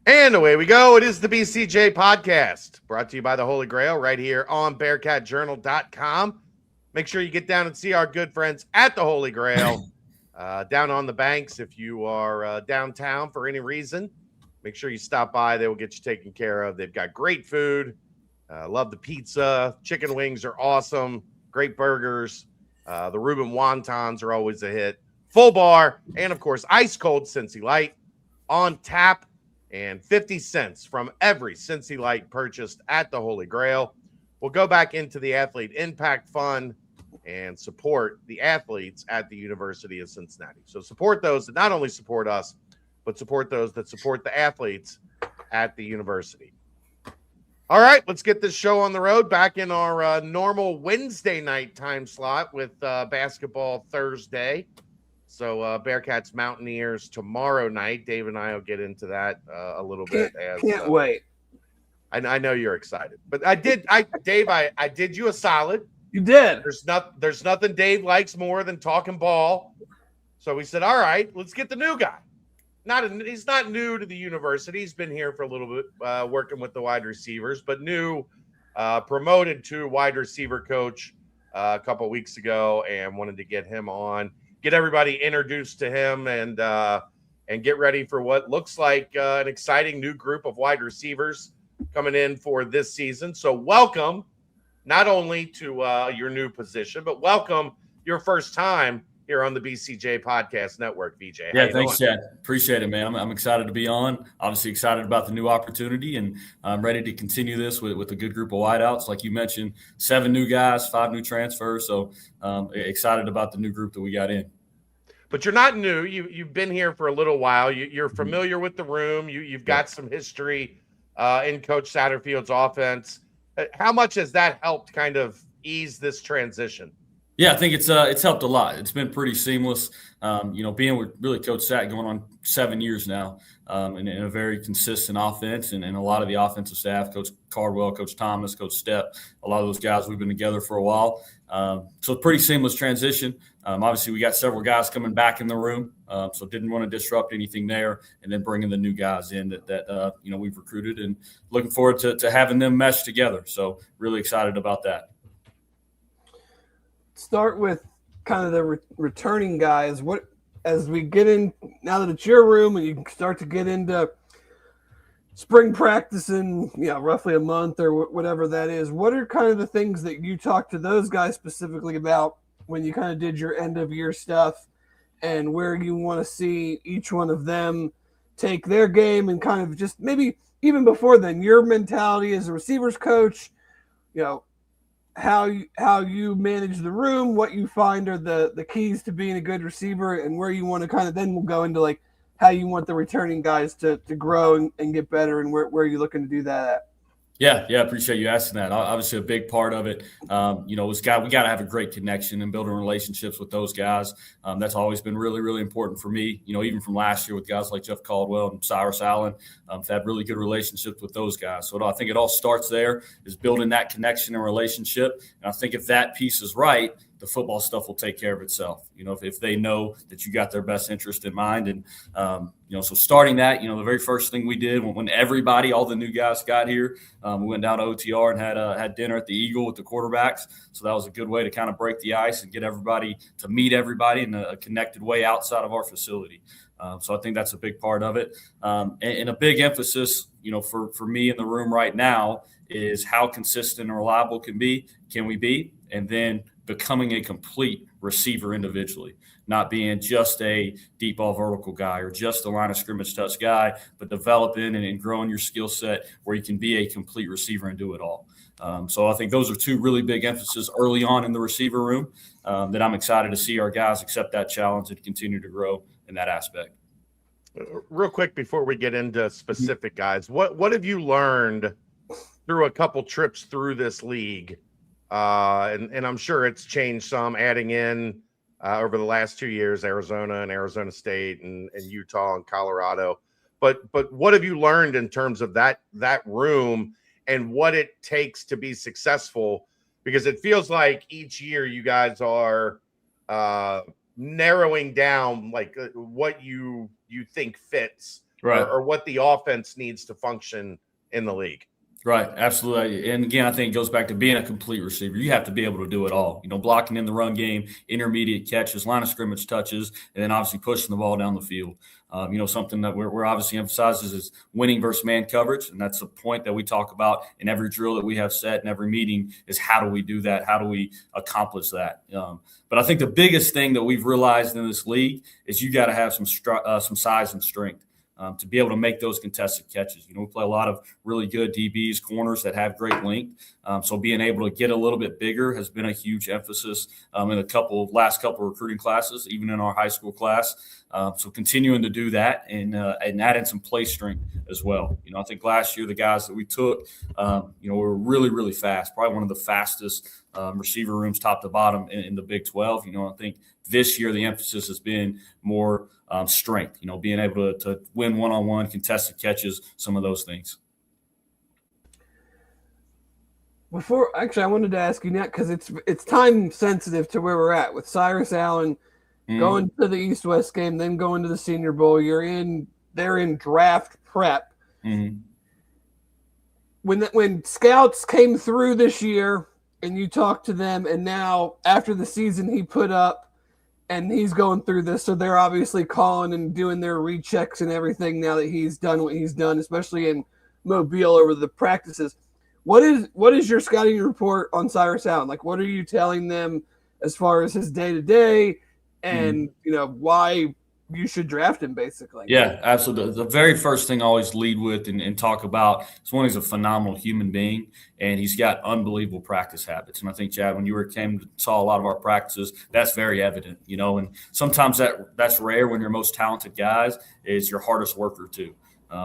And away we go. It is the BCJ Podcast, brought to you by the Holy Grail right here on BearcatJournal.com. Make sure you get down and see our good friends at the Holy Grail down on the banks. If you are downtown for any reason, make sure you stop by. They will get you taken care of. They've got great food. Love the pizza. Chicken wings are awesome. Great burgers. The Reuben wontons are always a hit. Full bar. And, of course, ice cold Cincy Light on tap. And 50 cents from every Cincy Light purchased at the Holy Grail will go back into the Athlete Impact Fund and support the athletes at the University of Cincinnati. So support those that not only support us, but support those that support the athletes at the university. All right, let's get this show on the road, back in our normal Wednesday night time slot with basketball Thursday. So Bearcats Mountaineers tomorrow night. Dave and I will get into that a little bit. Can't wait. I know you're excited, but Dave, I did you a solid. You did. There's nothing Dave likes more than talking ball. So we said, all right, let's get the new guy. He's not new to the university. He's been here for a little bit, working with the wide receivers, but new, promoted to wide receiver coach a couple of weeks ago, and wanted to get him on. Get everybody introduced to him and get ready for what looks like an exciting new group of wide receivers coming in for this season. So welcome not only to your new position, but welcome your first time here on the BCJ Podcast Network, Vijay. Yeah, thanks, Chad. Appreciate it, man. I'm excited to be on. Obviously excited about the new opportunity, and I'm ready to continue this with a good group of wideouts. Like you mentioned, 7 new guys, 5 new transfers. So excited about the new group that we got in. But you're not new. You've been here for a little while. You're familiar with the room. You've got some history in Coach Satterfield's offense. How much has that helped kind of ease this transition? Yeah, I think it's helped a lot. It's been pretty seamless. Being with really Coach Sat going on 7 years now, in a very consistent offense, and a lot of the offensive staff, Coach Cardwell, Coach Thomas, Coach Stepp, a lot of those guys, we've been together for a while. So pretty seamless transition. Obviously, we got several guys coming back in the room, so didn't want to disrupt anything there, and then bringing the new guys in that we've recruited, and looking forward to having them mesh together. So really excited about that. Start with kind of the returning guys. What, as we get in, now that it's your room and you can start to get into spring practice in roughly a month or whatever that is, what are kind of the things that you talk to those guys specifically about when you kind of did your end of year stuff, and where you want to see each one of them take their game, and kind of just maybe even before then, your mentality as a receivers coach, how you manage the room, what you find are the keys to being a good receiver, and where you want to kind of, then we'll go into like how you want the returning guys to grow and get better, and where you're looking to do that at. Yeah, appreciate you asking that. Obviously, a big part of it, we got to have a great connection and building relationships with those guys. That's always been really, really important for me. Even from last year with guys like Jeff Caldwell and Cyrus Allen, I've had really good relationships with those guys. So I think it all starts there, is building that connection and relationship. And I think if that piece is right, the football stuff will take care of itself. If they know that you got their best interest in mind. And, so starting that, the very first thing we did when everybody, all the new guys got here, we went down to OTR and had dinner at the Eagle with the quarterbacks. So that was a good way to kind of break the ice and get everybody to meet everybody in a connected way outside of our facility. So I think that's a big part of it. And a big emphasis, for me in the room right now is how consistent and reliable can we be? And then becoming a complete receiver individually, not being just a deep ball vertical guy or just a line of scrimmage touch guy, but developing and growing your skill set where you can be a complete receiver and do it all. So I think those are 2 really big emphases early on in the receiver room that I'm excited to see our guys accept that challenge and continue to grow in that aspect. Real quick before we get into specific guys, what have you learned through a couple trips through this league? And I'm sure it's changed some, adding in over the last 2 years, Arizona and Arizona State and Utah and Colorado. But what have you learned in terms of that room and what it takes to be successful? Because it feels like each year you guys are narrowing down like what you think fits right, or what the offense needs to function in the league. Right, absolutely. And again, I think it goes back to being a complete receiver. You have to be able to do it all. Blocking in the run game, intermediate catches, line of scrimmage touches, and then obviously pushing the ball down the field. Something that we're obviously emphasizes is winning versus man coverage, and that's a point that we talk about in every drill that we have set in every meeting is how do we do that? How do we accomplish that? But I think the biggest thing that we've realized in this league is you got to have some size and strength. To be able to make those contested catches. We play a lot of really good DBs, corners that have great length. So being able to get a little bit bigger has been a huge emphasis in the last couple of recruiting classes, even in our high school class. So continuing to do that and adding some play strength as well. I think last year the guys that we took, were really, really fast, probably one of the fastest receiver rooms top to bottom in the Big 12. I think this year the emphasis has been more strength, being able to win one-on-one, contested catches, some of those things. I wanted to ask you now because it's time sensitive to where we're at with Cyrus Allen going to the East-West game, then going to the Senior Bowl. They're in draft prep. Mm-hmm. When scouts came through this year and you talked to them, and now after the season he put up, and he's going through this, so they're obviously calling and doing their rechecks and everything now that he's done what he's done, especially in Mobile over the practices. What is your scouting report on Cyrus Allen? Like, what are you telling them as far as his day-to-day and, why you should draft him, basically? Yeah, absolutely. The very first thing I always lead with and talk about is he's a phenomenal human being, and he's got unbelievable practice habits. And I think, Chad, when you saw a lot of our practices, that's very evident, and sometimes that's rare when your most talented guys is your hardest worker too.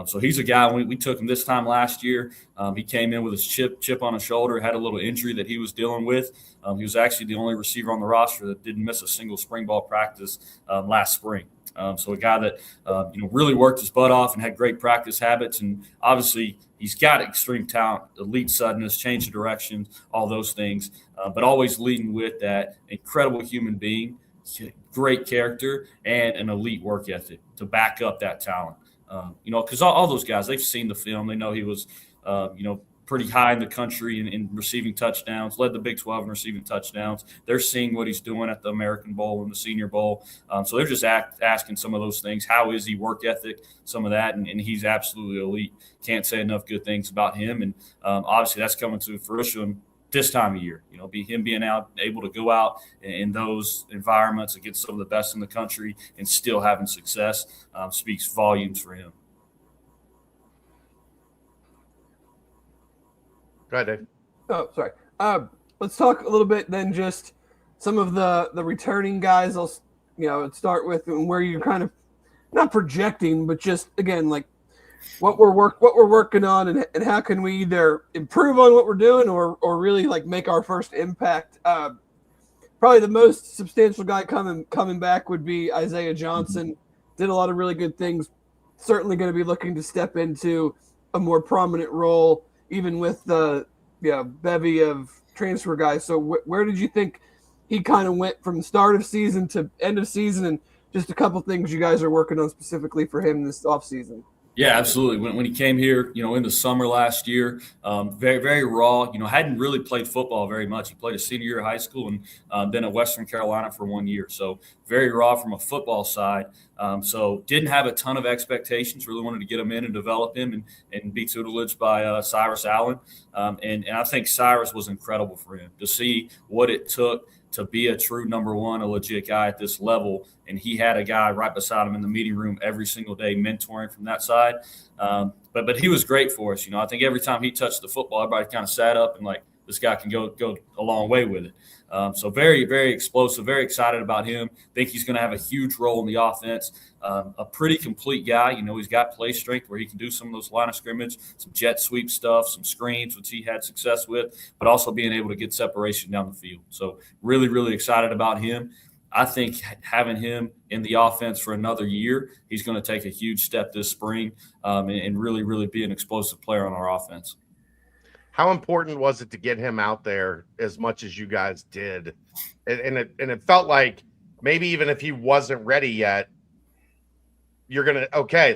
So he's a guy, we took him this time last year. He came in with his chip on his shoulder, had a little injury that he was dealing with. He was actually the only receiver on the roster that didn't miss a single spring ball practice last spring. So a guy that, really worked his butt off and had great practice habits. And obviously he's got extreme talent, elite suddenness, change of direction, all those things, but always leading with that incredible human being, great character, and an elite work ethic to back up that talent. Because all those guys, they've seen the film. They know he was, pretty high in the country in receiving touchdowns, led the Big 12 in receiving touchdowns. They're seeing what he's doing at the American Bowl and the Senior Bowl. So they're just asking some of those things. How is he work ethic, some of that, and he's absolutely elite. Can't say enough good things about him. And obviously that's coming to fruition this time of year, being able to go out in those environments against some of the best in the country and still having success speaks volumes for him. Go ahead, Dave. Oh, sorry. Let's talk a little bit then just some of the returning guys. I'll start with where you're kind of not projecting, but just again like what we're working on and how can we either improve on what we're doing or really like make our first impact. Probably the most substantial guy coming back would be Isaiah Johnson. Did a lot of really good things. Certainly going to be looking to step into a more prominent role, even with the bevy of transfer guys. So where did you think he kind of went from start of season to end of season, and just a couple things you guys are working on specifically for him this offseason? Yeah, absolutely. When he came here, in the summer last year, very, very raw, hadn't really played football very much. He played a senior year of high school and then at Western Carolina for 1 year. So very raw from a football side. So didn't have a ton of expectations, really wanted to get him in and develop him and be tutelaged by Cyrus Allen. And I think Cyrus was incredible for him to see what it took to be a true number one, a legit guy at this level. And he had a guy right beside him in the meeting room every single day mentoring from that side. But he was great for us. I think every time he touched the football, everybody kind of sat up and like, this guy can go a long way with it. So very, very explosive, very excited about him. Think he's going to have a huge role in the offense. A pretty complete guy. He's got play strength where he can do some of those line of scrimmage, some jet sweep stuff, some screens, which he had success with, but also being able to get separation down the field. So really, really excited about him. I think having him in the offense for another year, he's going to take a huge step this spring and really, really be an explosive player on our offense. How important was it to get him out there as much as you guys did? And it felt like maybe even if he wasn't ready yet, you're gonna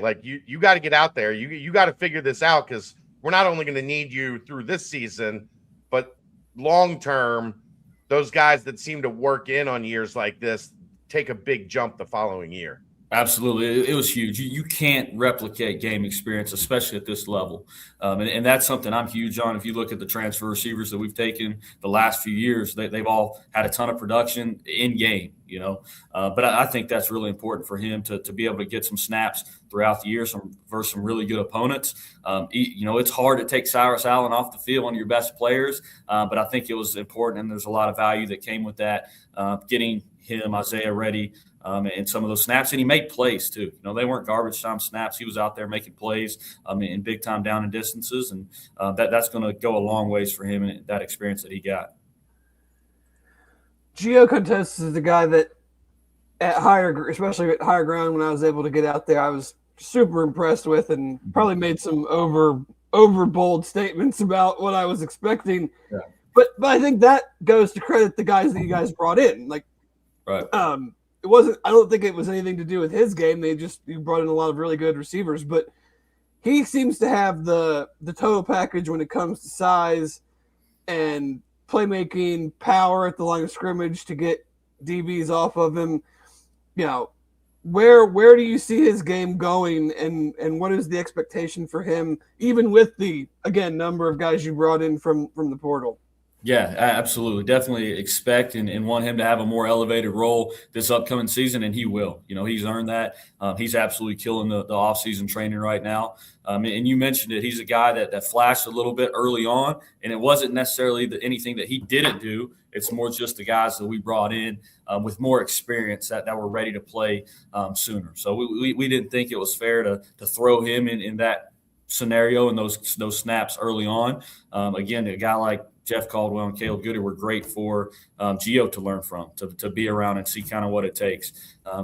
like you got to get out there. You got to figure this out, because we're not only going to need you through this season, but long term, those guys that seem to work in on years like this take a big jump the following year. Absolutely. It was huge. You can't replicate game experience, especially at this level. And that's something I'm huge on. If you look at the transfer receivers that we've taken the last few years, they've all had a ton of production in game, But I think that's really important for him to be able to get some snaps throughout the year versus some really good opponents. It's hard to take Cyrus Allen off the field, one of your best players, but I think it was important, and there's a lot of value that came with that, getting him, Isaiah, ready and some of those snaps. And he made plays too. They weren't garbage time snaps. He was out there making plays in big time down and distances. And that's going to go a long ways for him and that experience that he got. Gio Contest is the guy that especially at higher ground, when I was able to get out there, I was super impressed with, and probably made some over bold statements about what I was expecting. Yeah. But I think that goes to credit the guys that you guys brought in. Like, right. It wasn't. I don't think it was anything to do with his game. You brought in a lot of really good receivers, but he seems to have the total package when it comes to size and playmaking, power at the line of scrimmage to get DBs off of him. Where do you see his game going, and what is the expectation for him, even with the, again, number of guys you brought in from the portal? Yeah, absolutely. Definitely expect and want him to have a more elevated role this upcoming season, and he will. He's earned that. He's absolutely killing the offseason training right now. And you mentioned it. He's a guy that flashed a little bit early on, and it wasn't necessarily anything that he didn't do. It's more just the guys that we brought in with more experience that were ready to play sooner. So we didn't think it was fair to throw him in that scenario and those snaps early on. Again, a guy like Jeff Caldwell and Caleb Goody were great for Gio to learn from, to be around and see kind of what it takes.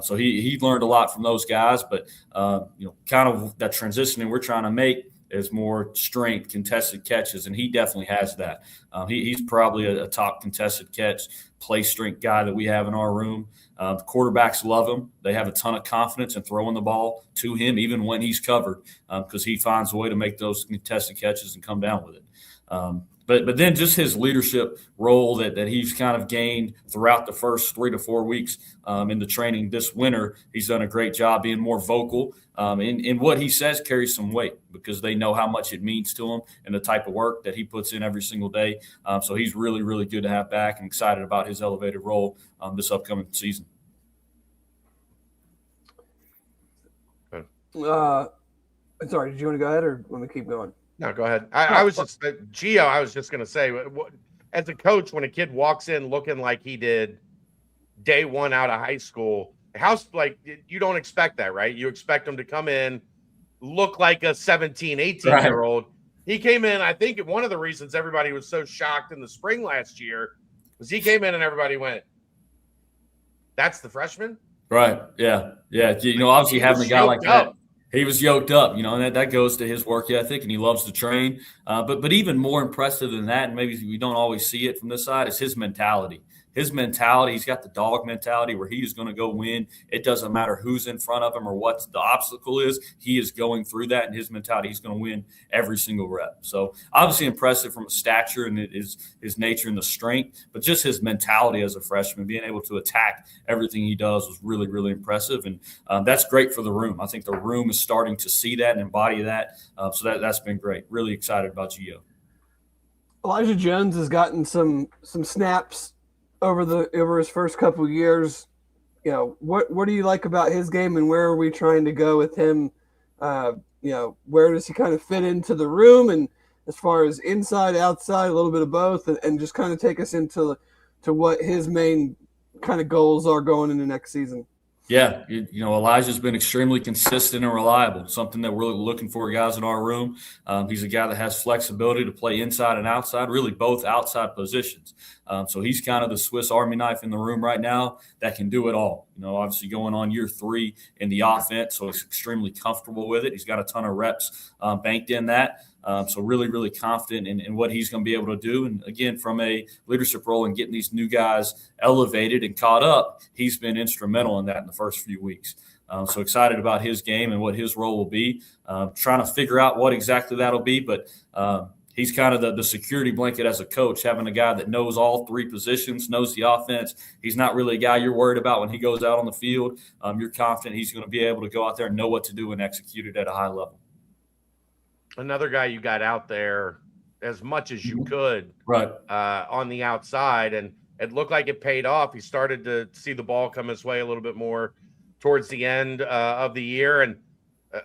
So he learned a lot from those guys, but kind of that transitioning we're trying to make is more strength, contested catches, and he definitely has that. He's probably a top contested catch, play strength guy that we have in our room. The quarterbacks love him. They have a ton of confidence in throwing the ball to him, even when he's covered, because he finds a way to make those contested catches and come down with it. But then just his leadership role that he's kind of gained throughout the first 3 to 4 weeks in the training this winter, he's done a great job being more vocal. And what he says carries some weight because they know how much it means to him and the type of work that he puts in every single day. So he's really, really good to have back, and excited about his elevated role this upcoming season. Sorry, did you want to go ahead or want me to keep going? No, go ahead. I was just Gio. I was just going to say, as a coach, when a kid walks in looking like he did day one out of high school, you don't expect that, right? You expect him to come in, look like a 17, 18-year-old. Right. He came in. I think one of the reasons everybody was so shocked in the spring last year was he came in and everybody went, "That's the freshman." Right. Yeah. Obviously having a guy like that. He was yoked up, and that goes to his work ethic, and he loves to train. But even more impressive than that, and maybe we don't always see it from this side, is his mentality. His mentality, he's got the dog mentality where he is going to go win. It doesn't matter who's in front of him or what the obstacle is. He is going through that, and his mentality, he's going to win every single rep. So obviously impressive from a stature and his nature and the strength, but just his mentality as a freshman, being able to attack everything he does was really, really impressive. And that's great for the room. I think the room is starting to see that and embody that. So that's been great. Really excited about Gio. Elijah Jones has gotten some snaps over his first couple of years. What do you like about his game, and where are we trying to go with him? Where does he kind of fit into the room, and as far as inside, outside, a little bit of both, and just kind of take us into what his main kind of goals are going into next season? Yeah, Elijah's been extremely consistent and reliable, something that we're looking for guys in our room. He's a guy that has flexibility to play inside and outside, really both outside positions. So he's kind of the Swiss Army knife in the room right now that can do it all. Obviously going on year 3 in the offense, so he's extremely comfortable with it. He's got a ton of reps banked in that. So really, really confident in what he's going to be able to do. And again, from a leadership role and getting these new guys elevated and caught up, he's been instrumental in that in the first few weeks. So excited about his game and what his role will be. Trying to figure out what exactly that'll be, but he's kind of the security blanket as a coach, having a guy that knows all three positions, knows the offense. He's not really a guy you're worried about when he goes out on the field. You're confident he's going to be able to go out there and know what to do and execute it at a high level. Another guy you got out there as much as you could right on the outside, and it looked like it paid off. He started to see the ball come his way a little bit more towards the end of the year, and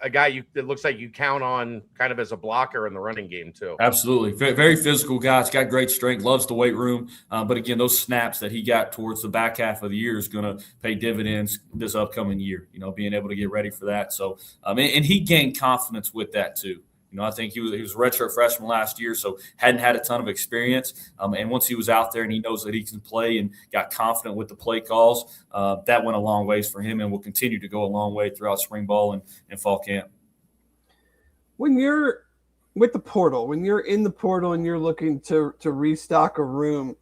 a guy it looks like you count on kind of as a blocker in the running game too. Absolutely. Very physical guy. He's got great strength, loves the weight room. But again, those snaps that he got towards the back half of the year is going to pay dividends this upcoming year, being able to get ready for that. So, and he gained confidence with that too. I think he was a redshirt freshman last year, so hadn't had a ton of experience. And once he was out there and he knows that he can play and got confident with the play calls, that went a long ways for him and will continue to go a long way throughout spring ball and fall camp. When you're with the portal, when you're in the portal and you're looking to restock a room,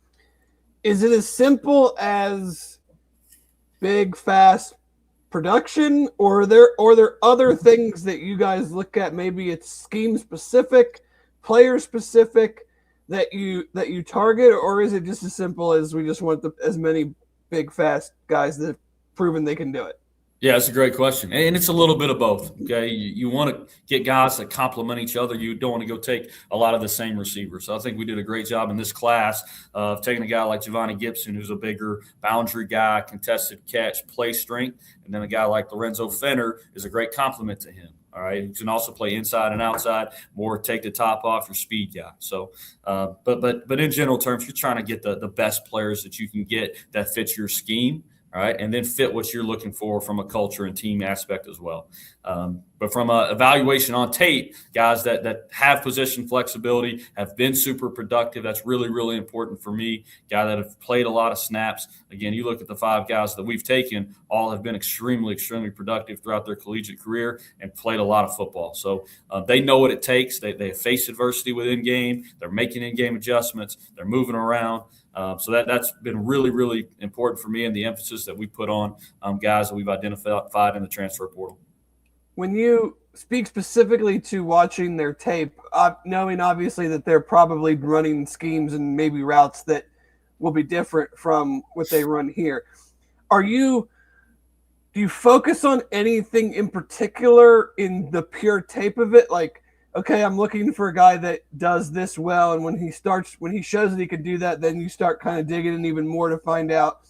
is it as simple as big, fast production, or are there other things that you guys look at? Maybe it's scheme specific, player specific that you target, or is it just as simple as we just want as many big, fast guys that have proven they can do it? Yeah, that's a great question. And it's a little bit of both. Okay. You want to get guys that complement each other. You don't want to go take a lot of the same receivers. So I think we did a great job in this class of taking a guy like Giovanni Gibson, who's a bigger boundary guy, contested catch, play strength. And then a guy like Lorenzo Fenner is a great complement to him. All right. You can also play inside and outside, more take the top off your speed guy. So, but in general terms, you're trying to get the best players that you can get that fits your scheme. All right, and then fit what you're looking for from a culture and team aspect as well. But from an evaluation on tape, guys that have position flexibility, have been super productive, that's really, really important for me. Guys that have played a lot of snaps. Again, you look at the 5 guys that we've taken, all have been extremely, extremely productive throughout their collegiate career and played a lot of football. So they know what it takes. They have faced adversity within game. They're making in-game adjustments. They're moving around. So that's been really, really important for me, and the emphasis that we put on guys that we've identified in the transfer portal. When you speak specifically to watching their tape, knowing obviously that they're probably running schemes and maybe routes that will be different from what they run here, do you focus on anything in particular in the pure tape of it? Like, okay, I'm looking for a guy that does this well, and when he shows that he can do that, then you start kind of digging in even more to find out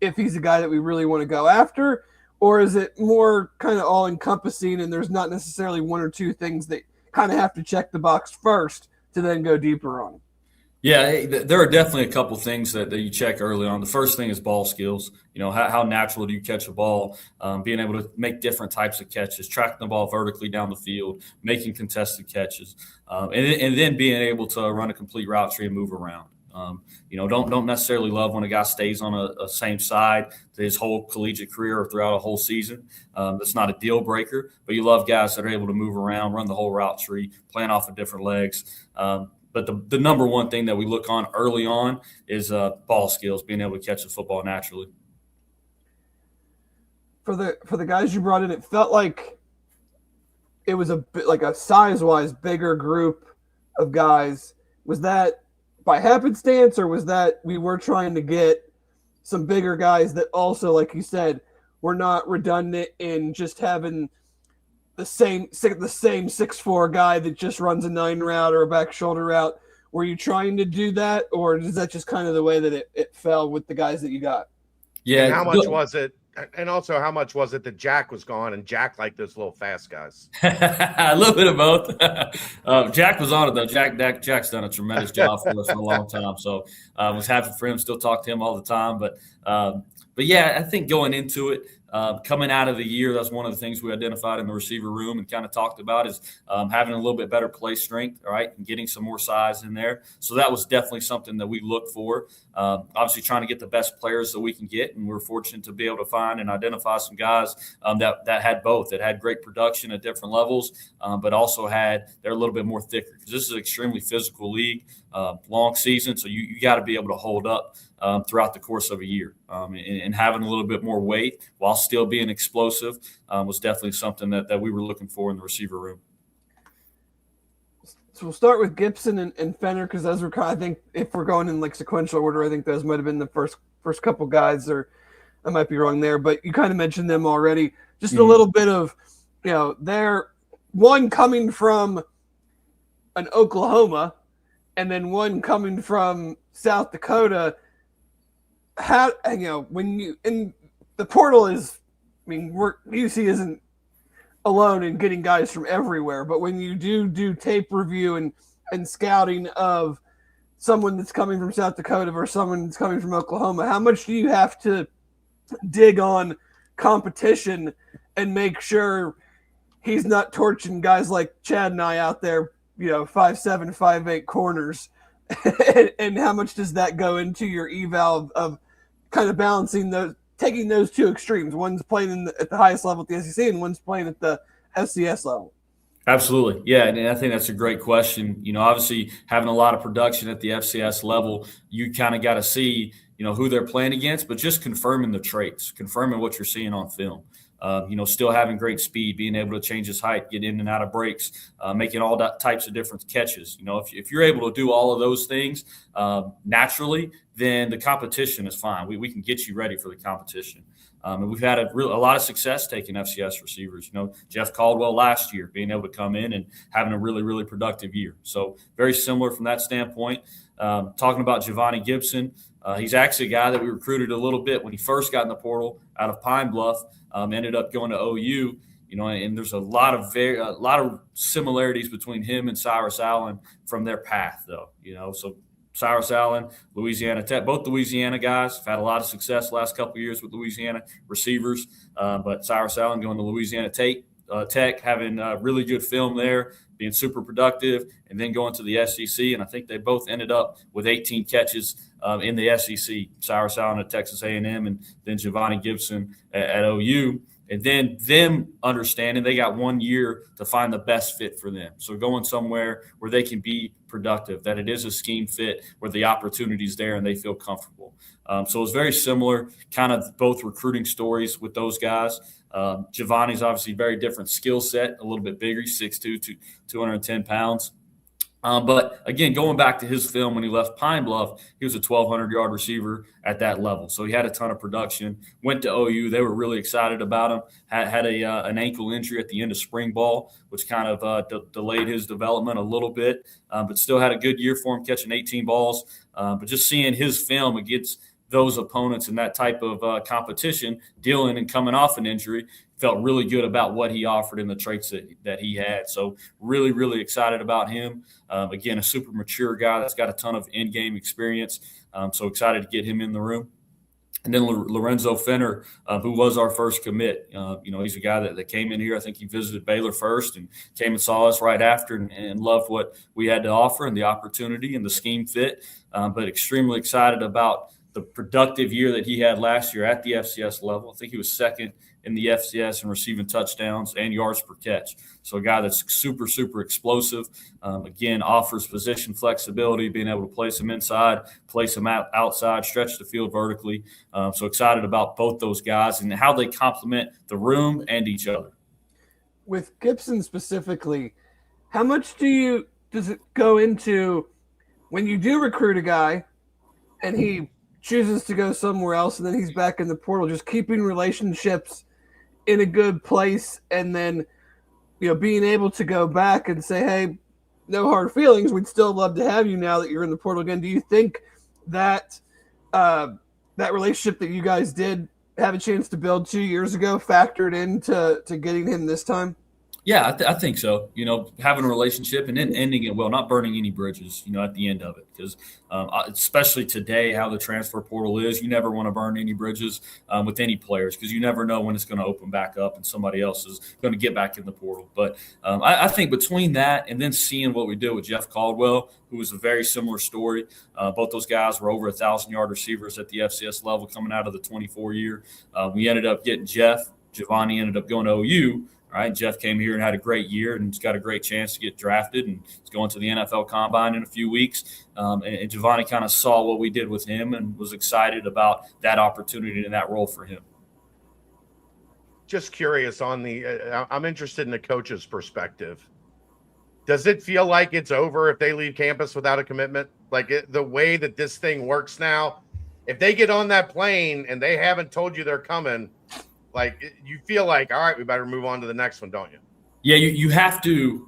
if he's a guy that we really want to go after, or is it more kind of all-encompassing and there's not necessarily one or two things that kind of have to check the box first to then go deeper on? Yeah, there are definitely a couple things that you check early on. The first thing is ball skills. How natural do you catch a ball? Being able to make different types of catches, tracking the ball vertically down the field, making contested catches, and then being able to run a complete route tree and move around. Don't necessarily love when a guy stays on a same side his whole collegiate career or throughout a whole season. That's not a deal breaker, but you love guys that are able to move around, run the whole route tree, playing off of different legs. But the number one thing that we look on early on is ball skills, being able to catch the football naturally. For the guys you brought in, it felt like it was a bit like a size-wise bigger group of guys. Was that by happenstance, or was that we were trying to get some bigger guys that also, like you said, were not redundant in just having the same 6'4" guy that just runs a 9 route or a back shoulder route? Were you trying to do that, or is that just kind of the way that it fell with the guys that you got? Yeah. And how much was it? And also, how much was it that Jack was gone and Jack liked those little fast guys? A little bit of both. Jack was on it, though. Jack's done a tremendous job for us for a long time. So I was happy for him. Still talk to him all the time. But yeah, I think going into it, coming out of the year, that's one of the things we identified in the receiver room and kind of talked about is having a little bit better play strength, all right, and getting some more size in there. So that was definitely something that we look for. Obviously, trying to get the best players that we can get, and we're fortunate to be able to find and identify some guys that had both, that had great production at different levels, but also they're a little bit more thicker because this is an extremely physical league, long season, so you got to be able to hold up throughout the course of a year. And having a little bit more weight while still being explosive was definitely something that we were looking for in the receiver room. So we'll start with Gibson and Fenner, because those were I think if we're going in like sequential order, I think those might have been the first couple guys, or I might be wrong there, but you kind of mentioned them already. Just a little bit of, they're one coming from an Oklahoma and then one coming from South Dakota. How, when you, in the portal is, UC isn't alone in getting guys from everywhere, but when you do tape review and scouting of someone that's coming from South Dakota versus someone that's coming from Oklahoma, how much do you have to dig on competition and make sure he's not torching guys like Chad and I out there, 5'7", 5'8" corners? And how much does that go into your eval of kind of balancing those, taking those two extremes? One's playing at the highest level at the SEC and one's playing at the FCS level. Absolutely. Yeah. And I think that's a great question. Obviously having a lot of production at the FCS level, you kind of got to see, who they're playing against, but just confirming the traits, confirming what you're seeing on film. Still having great speed, being able to change his height, get in and out of breaks, making all that types of different catches. If you're able to do all of those things naturally, then the competition is fine. We can get you ready for the competition. And we've had a lot of success taking FCS receivers. Jeff Caldwell last year being able to come in and having a really, really productive year. So very similar from that standpoint. Talking about Giovanni Gibson, he's actually a guy that we recruited a little bit when he first got in the portal out of Pine Bluff. Ended up going to OU, and there's a lot of similarities between him and Cyrus Allen from their path, though. So Cyrus Allen, Louisiana Tech, both Louisiana guys have had a lot of success the last couple of years with Louisiana receivers. But Cyrus Allen going to Louisiana Tech, having really good film there, being super productive, and then going to the SEC. And I think they both ended up with 18 catches in the SEC. Cyrus Allen at Texas A&M, and then Giovanni Gibson at OU. And then them understanding they got 1 year to find the best fit for them. So going somewhere where they can be productive, that it is a scheme fit where the opportunity's there and they feel comfortable. So it's very similar, kind of both recruiting stories with those guys. Giovanni's obviously very different skill set, a little bit bigger, 6'2", 210 pounds. But again, going back to his film when he left Pine Bluff, he was a 1,200-yard receiver at that level. So he had a ton of production. Went to OU. They were really excited about him. Had an ankle injury at the end of spring ball, which kind of delayed his development a little bit, but still had a good year for him, catching 18 balls. But just seeing his film against those opponents in that type of competition, dealing and coming off an injury, felt really good about what he offered and the traits that he had. So really, really excited about him. Again, a super mature guy that's got a ton of in-game experience. So excited to get him in the room. And then Lorenzo Fenner, who was our first commit. He's a guy that came in here. I think he visited Baylor first and came and saw us right after and loved what we had to offer and the opportunity and the scheme fit. But extremely excited about the productive year that he had last year at the FCS level. I think he was second in the FCS in receiving touchdowns and yards per catch. So a guy that's super, super explosive. Again, offers position flexibility, being able to place him inside, place him outside, stretch the field vertically. So excited about both those guys and how they complement the room and each other. With Gibson specifically, how much does it go into when you do recruit a guy and he chooses to go somewhere else and then he's back in the portal, just keeping relationships in a good place and then, being able to go back and say, hey, no hard feelings, we'd still love to have you now that you're in the portal again. Do you think that that relationship that you guys did have a chance to build 2 years ago factored into getting him this time? Yeah, I think so. Having a relationship and then ending it well, not burning any bridges, at the end of it. Because especially today, how the transfer portal is, you never want to burn any bridges with any players because you never know when it's going to open back up and somebody else is going to get back in the portal. But I think between that and then seeing what we did with Jeff Caldwell, who was a very similar story, both those guys were over 1,000-yard receivers at the FCS level coming out of the 24 year. We ended up getting Jeff. Giovanni ended up going to OU. Right, Jeff came here and had a great year, and he's got a great chance to get drafted, and he's going to the NFL Combine in a few weeks. And Giovanni kind of saw what we did with him and was excited about that opportunity and that role for him. Just curious on I'm interested in the coach's perspective. Does it feel like it's over if they leave campus without a commitment? Like the way that this thing works now, if they get on that plane and they haven't told you they're coming, like you feel like, all right, we better move on to the next one, don't you? Yeah, you have to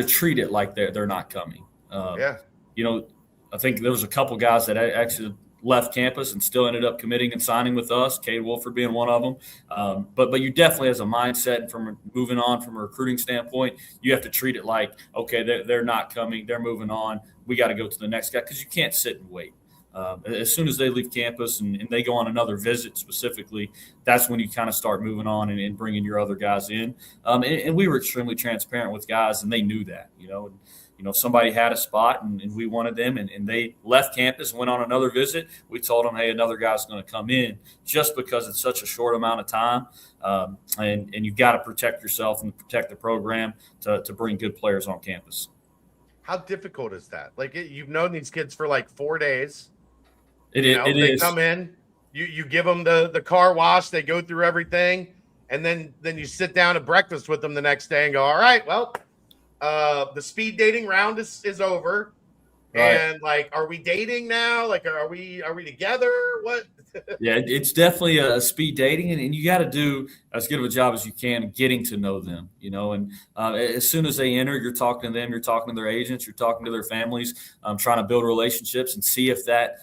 treat it like they're not coming. Yeah. I think there was a couple guys that actually left campus and still ended up committing and signing with us, Cade Wolford being one of them. But you definitely, as a mindset and from moving on from a recruiting standpoint, you have to treat it like, okay, they're not coming, they're moving on. We got to go to the next guy because you can't sit and wait. As soon as they leave campus and they go on another visit specifically, that's when you kind of start moving on and bringing your other guys in. And we were extremely transparent with guys, and they knew that, if somebody had a spot and we wanted them and they left campus and went on another visit, we told them, hey, another guy's going to come in just because it's such a short amount of time. And you've got to protect yourself and protect the program to bring good players on campus. How difficult is that? Like you've known these kids for like 4 days. It is. Come in, you give them the car wash, they go through everything, and then you sit down at breakfast with them the next day and go, all right, well, the speed dating round is over. Right. And like, are we dating now? Like, are we together? What? Yeah, it's definitely a speed dating, and you got to do as good of a job as you can getting to know them, and as soon as they enter, you're talking to them, you're talking to their agents, you're talking to their families, trying to build relationships and see if that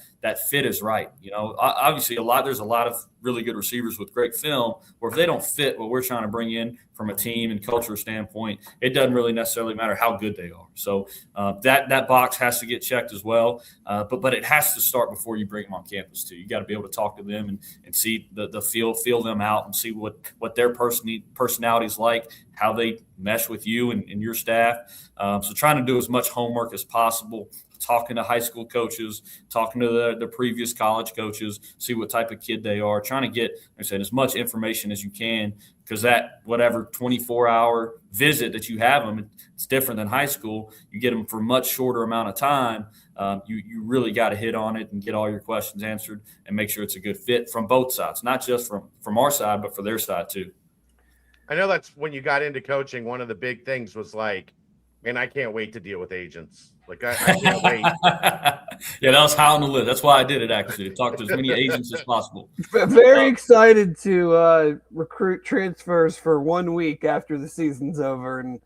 fit is right. Obviously there's a lot of really good receivers with great film, or if they don't fit what we're trying to bring in from a team and culture standpoint, it doesn't really necessarily matter how good they are. So that box has to get checked as well. But it has to start before you bring them on campus too. You got to be able to talk to them and see the feel them out and see what their personality is like, how they mesh with you and your staff. So trying to do as much homework as possible, talking to high school coaches, talking to the previous college coaches, see what type of kid they are, trying to get, like I said, as much information as you can, because that whatever 24-hour visit that you have them, it's different than high school. You get them for a much shorter amount of time. You really got to hit on it and get all your questions answered and make sure it's a good fit from both sides, not just from our side, but for their side too. I know that's when you got into coaching, one of the big things was like, man, I can't wait to deal with agents. Like, I can't wait. Yeah, that was high on the list. That's why I did it, actually. Talk to as many agents as possible. Very excited to recruit transfers for 1 week after the season's over and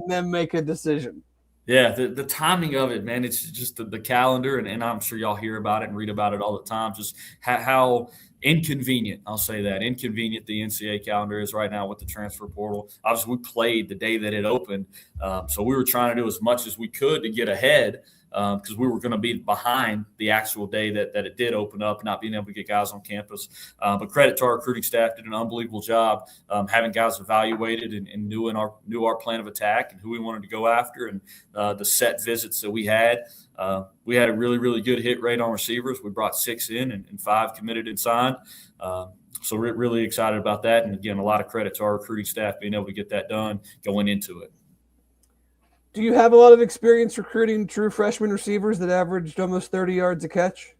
then make a decision. Yeah, the timing of it, man, it's just the calendar, and I'm sure y'all hear about it and read about it all the time, just how inconvenient, I'll say that, inconvenient the NCAA calendar is right now with the transfer portal. Obviously, we played the day that it opened, so we were trying to do as much as we could to get ahead because we were going to be behind the actual day that it did open up, not being able to get guys on campus. But credit to our recruiting staff, did an unbelievable job having guys evaluated and knew our plan of attack and who we wanted to go after and the set visits that we had. We had a really, really good hit rate on receivers. We brought 6 in and 5 committed and signed. So we're really excited about that. And, again, a lot of credit to our recruiting staff being able to get that done going into it. Do you have a lot of experience recruiting true freshman receivers that averaged almost 30 yards a catch?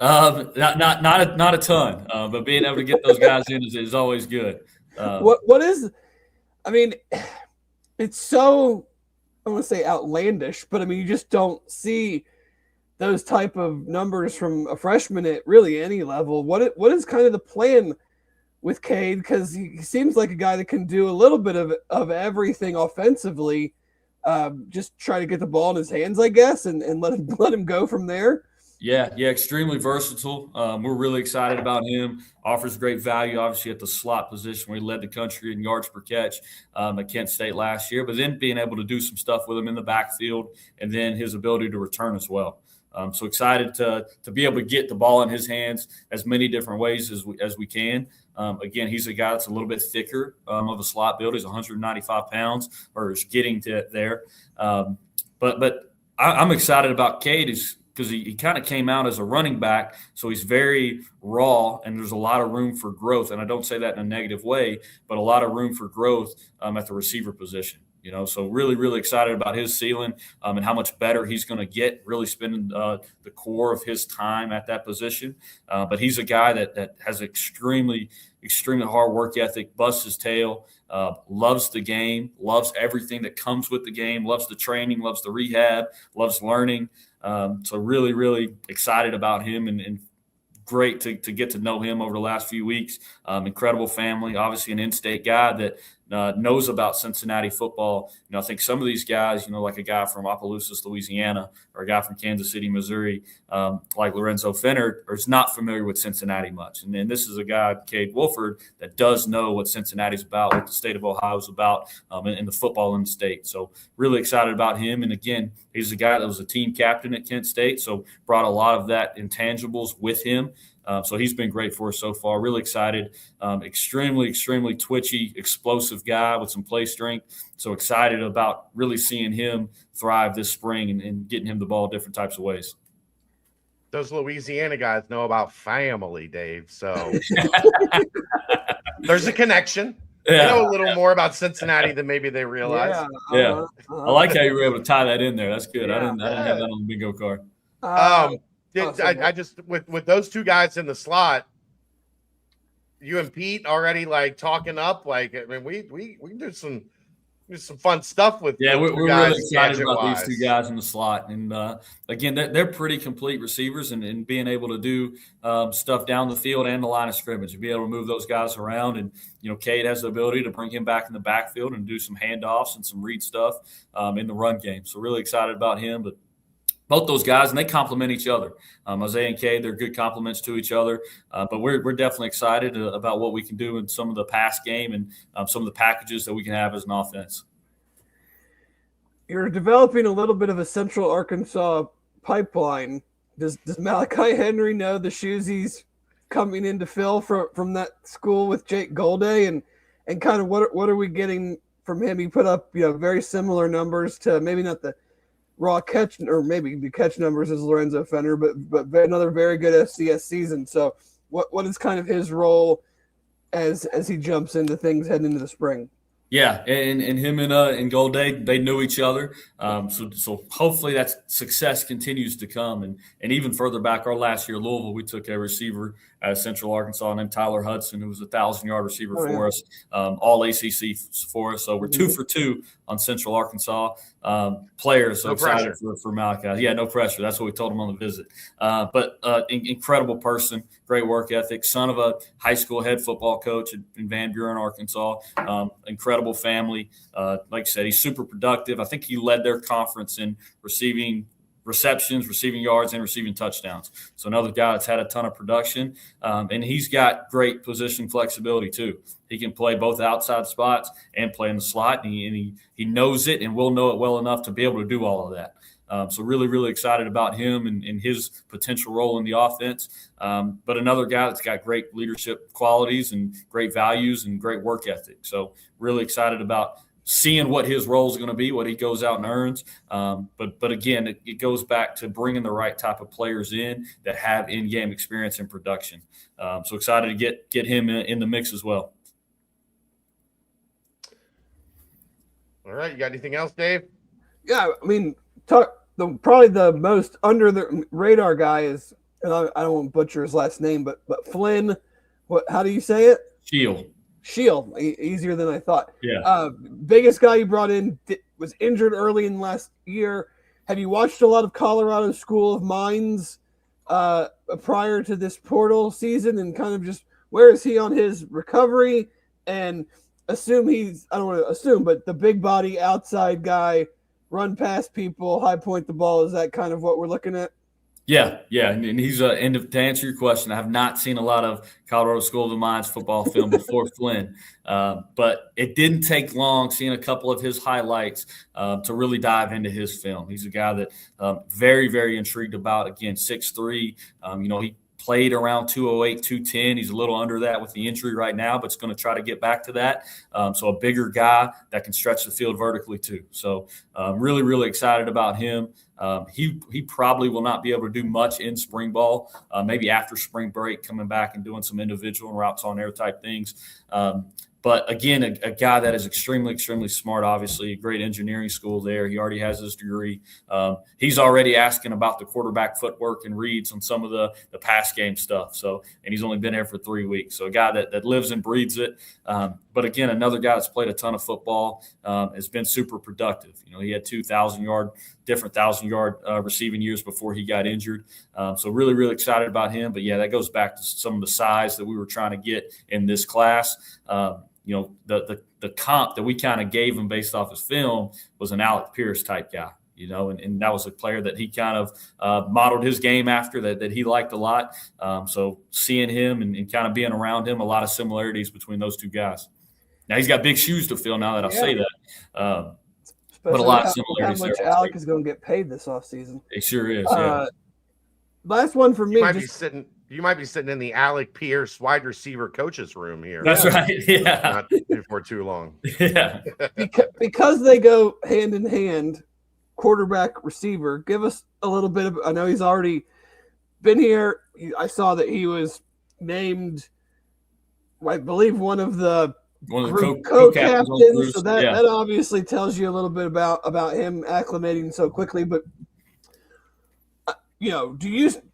Not a ton, but being able to get those guys in is always good. What is – I mean, it's so – I don't want to say outlandish, but I mean, you just don't see those type of numbers from a freshman at really any level. What is kind of the plan with Cade? Because he seems like a guy that can do a little bit of everything offensively. Just try to get the ball in his hands, I guess, and let him go from there. Yeah, extremely versatile. We're really excited about him. Offers great value, obviously, at the slot position where he led the country in yards per catch at Kent State last year, but then being able to do some stuff with him in the backfield and then his ability to return as well. So excited to be able to get the ball in his hands as many different ways as we can. Again, he's a guy that's a little bit thicker of a slot build. He's 195 pounds or is getting to there. But I'm excited about Cade. because he kind of came out as a running back, so he's very raw, and there's a lot of room for growth. And I don't say that in a negative way, but a lot of room for growth at the receiver position. So really, really excited about his ceiling and how much better he's going to get, really spending the core of his time at that position. But he's a guy that has extremely hard work ethic, busts his tail, loves the game, loves everything that comes with the game, loves the training, loves the rehab, loves learning. So really, really excited about him and great to get to know him over the last few weeks. Incredible family, obviously an in-state guy that knows about Cincinnati football. I think some of these guys, like a guy from Opelousas, Louisiana, or a guy from Kansas City, Missouri, like Lorenzo Fenner, is not familiar with Cincinnati much. And then this is a guy, Cade Wolford, that does know what Cincinnati's about, what the state of Ohio is about, and the football in the state. So really excited about him. And again, he's a guy that was a team captain at Kent State, so brought a lot of that intangibles with him. So he's been great for us so far. Really excited. Extremely, extremely twitchy, explosive guy with some play strength. So excited about really seeing him thrive this spring and getting him the ball different types of ways. Those Louisiana guys know about family, Dave. So there's a connection. Yeah. They know a little more about Cincinnati than maybe they realize. Yeah. I like how you were able to tie that in there. That's good. Yeah. I didn't have that on the bingo card. I just with those two guys in the slot, you and Pete already like talking up. Like, I mean, we can do some fun stuff with. Yeah, we're really excited about these these two guys in the slot, and again, they're pretty complete receivers, and being able to do stuff down the field and the line of scrimmage, and be able to move those guys around. And Cade has the ability to bring him back in the backfield and do some handoffs and some read stuff in the run game. So really excited about him, but. Both those guys, and they complement each other. Isaiah and Cade, they're good complements to each other. But we're definitely excited about what we can do in some of the pass game and some of the packages that we can have as an offense. You're developing a little bit of a Central Arkansas pipeline. Does Malachi Henry know the shoes he's coming in to fill from that school with Jake Golday? And kind of what are we getting from him? He put up very similar numbers to maybe not the raw catch, or maybe the catch numbers as Lorenzo Fenner, but another very good FCS season. So what is kind of his role as he jumps into things heading into the spring? Yeah, and him and Golday, they knew each other. So hopefully that success continues to come. And even further back, our last year at Louisville, we took a receiver out of Central Arkansas named Tyler Hudson, who was a 1,000-yard receiver for us, all ACC for us. So we're 2 for 2 on Central Arkansas players. So no excited for Malachi. Yeah, no pressure. That's what we told him on the visit. But incredible person, great work ethic, son of a high school head football coach in Van Buren, Arkansas. Incredible family. Like I said, he's super productive. I think he led their conference in receiving receptions, receiving yards, and receiving touchdowns. So another guy that's had a ton of production, and he's got great position flexibility too. He can play both outside spots and play in the slot, and he knows it and will know it well enough to be able to do all of that. So really, really excited about him and his potential role in the offense. But another guy that's got great leadership qualities and great values and great work ethic. So really excited about seeing what his role is going to be, what he goes out and earns. But again, it goes back to bringing the right type of players in that have in-game experience and production. So excited to get him in the mix as well. All right. You got anything else, Dave? Yeah, I mean, probably the most under the radar guy is, and I don't want to butcher his last name, but Flynn. How do you say it? Shield, easier than I thought. Yeah. Biggest guy you brought in was injured early in last year. Have you watched a lot of Colorado School of Mines prior to this portal season, and kind of just where is he on his recovery? And I don't want to assume, but the big body outside guy, run past people, high point the ball. Is that kind of what we're looking at? Yeah, and he's to answer your question, I have not seen a lot of Colorado School of the Mines football film before Flynn, but it didn't take long seeing a couple of his highlights to really dive into his film. He's a guy that very, very intrigued about. Again, 6'3", played around 208, 210. He's a little under that with the injury right now, but it's going to try to get back to that. So a bigger guy that can stretch the field vertically too. So really, really excited about him. He probably will not be able to do much in spring ball, maybe after spring break, coming back and doing some individual routes on air type things. But again, a guy that is extremely, extremely smart, obviously, a great engineering school there. He already has his degree. He's already asking about the quarterback footwork and reads on some of the pass game stuff. So, and he's only been there for 3 weeks. So a guy that lives and breathes it. But again, another guy that's played a ton of football, has been super productive. You know, he had different 1,000-yard receiving years before he got injured. So really, really excited about him. But yeah, that goes back to some of the size that we were trying to get in this class. You know, the comp that we kind of gave him based off his film was an Alec Pierce type guy, you know, and that was a player that he kind of modeled his game after that he liked a lot. So seeing him and kind of being around him, a lot of similarities between those two guys. Now he's got big shoes to fill now that I'll say that. But a lot of similarities. How much Alec is going to get paid this offseason. It sure is, yeah. Last one for me. You might be sitting in the Alec Pierce wide receiver coach's room here. That's right. Yeah. Not before too long. Yeah. Because they go hand in hand, quarterback, receiver. Give us a little bit of. I know he's already been here. I saw that he was named, I believe, one of the co-captains. So that obviously tells you a little bit about him acclimating so quickly. But you know,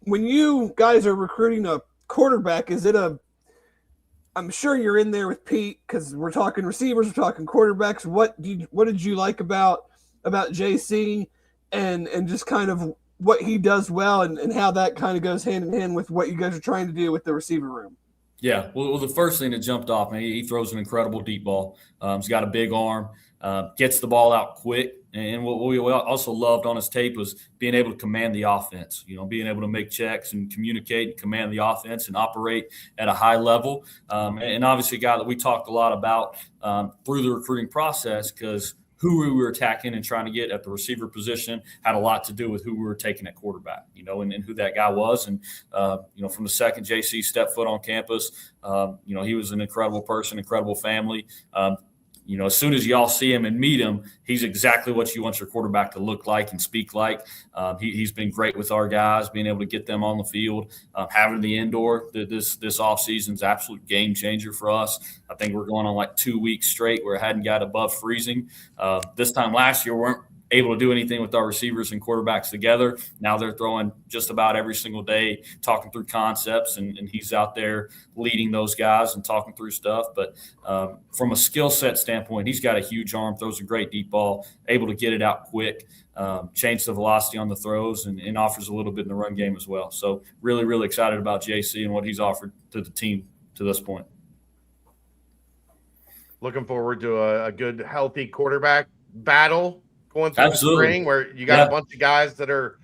when you guys are recruiting a quarterback, is it I'm sure you're in there with Pete because we're talking receivers, we're talking quarterbacks. What did you like about JC and just kind of what he does well and how that kind of goes hand in hand with what you guys are trying to do with the receiver room? Yeah, well, the first thing that jumped off, man, he throws an incredible deep ball. He's got a big arm, gets the ball out quick. And what we also loved on his tape was being able to command the offense, you know, being able to make checks and communicate and command the offense and operate at a high level. And obviously a guy that we talked a lot about through the recruiting process because who we were attacking and trying to get at the receiver position had a lot to do with who we were taking at quarterback, you know, and who that guy was. And, you know, from the second JC stepped foot on campus, you know, he was an incredible person, incredible family. You know, as soon as y'all see him and meet him, he's exactly what you want your quarterback to look like and speak like. He's been great with our guys, being able to get them on the field, having the indoor. This offseason is absolute game changer for us. I think we're going on like 2 weeks straight where it hadn't got above freezing. This time last year, we weren't able to do anything with our receivers and quarterbacks together. Now they're throwing just about every single day, talking through concepts, and he's out there leading those guys and talking through stuff. But from a skill set standpoint, he's got a huge arm, throws a great deep ball, able to get it out quick, change the velocity on the throws, and offers a little bit in the run game as well. So really, really excited about JC and what he's offered to the team to this point. Looking forward to a good, healthy quarterback battle going through Absolutely. the spring where you got a bunch of guys that are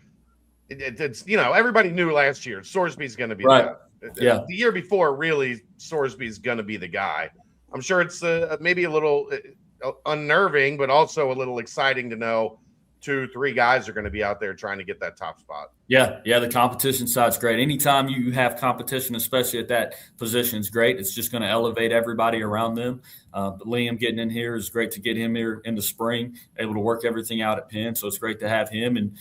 it's you know, everybody knew last year Sorsby's going to be right. The year before, really, Sorsby's going to be the guy. I'm sure it's maybe a little unnerving, but also a little exciting to know 2-3 guys are going to be out there trying to get that top spot. Yeah, the competition side's great. Anytime you have competition, especially at that position, is great. It's just going to elevate everybody around them. But Liam getting in here is great to get him here in the spring, able to work everything out at Penn. So it's great to have him. And,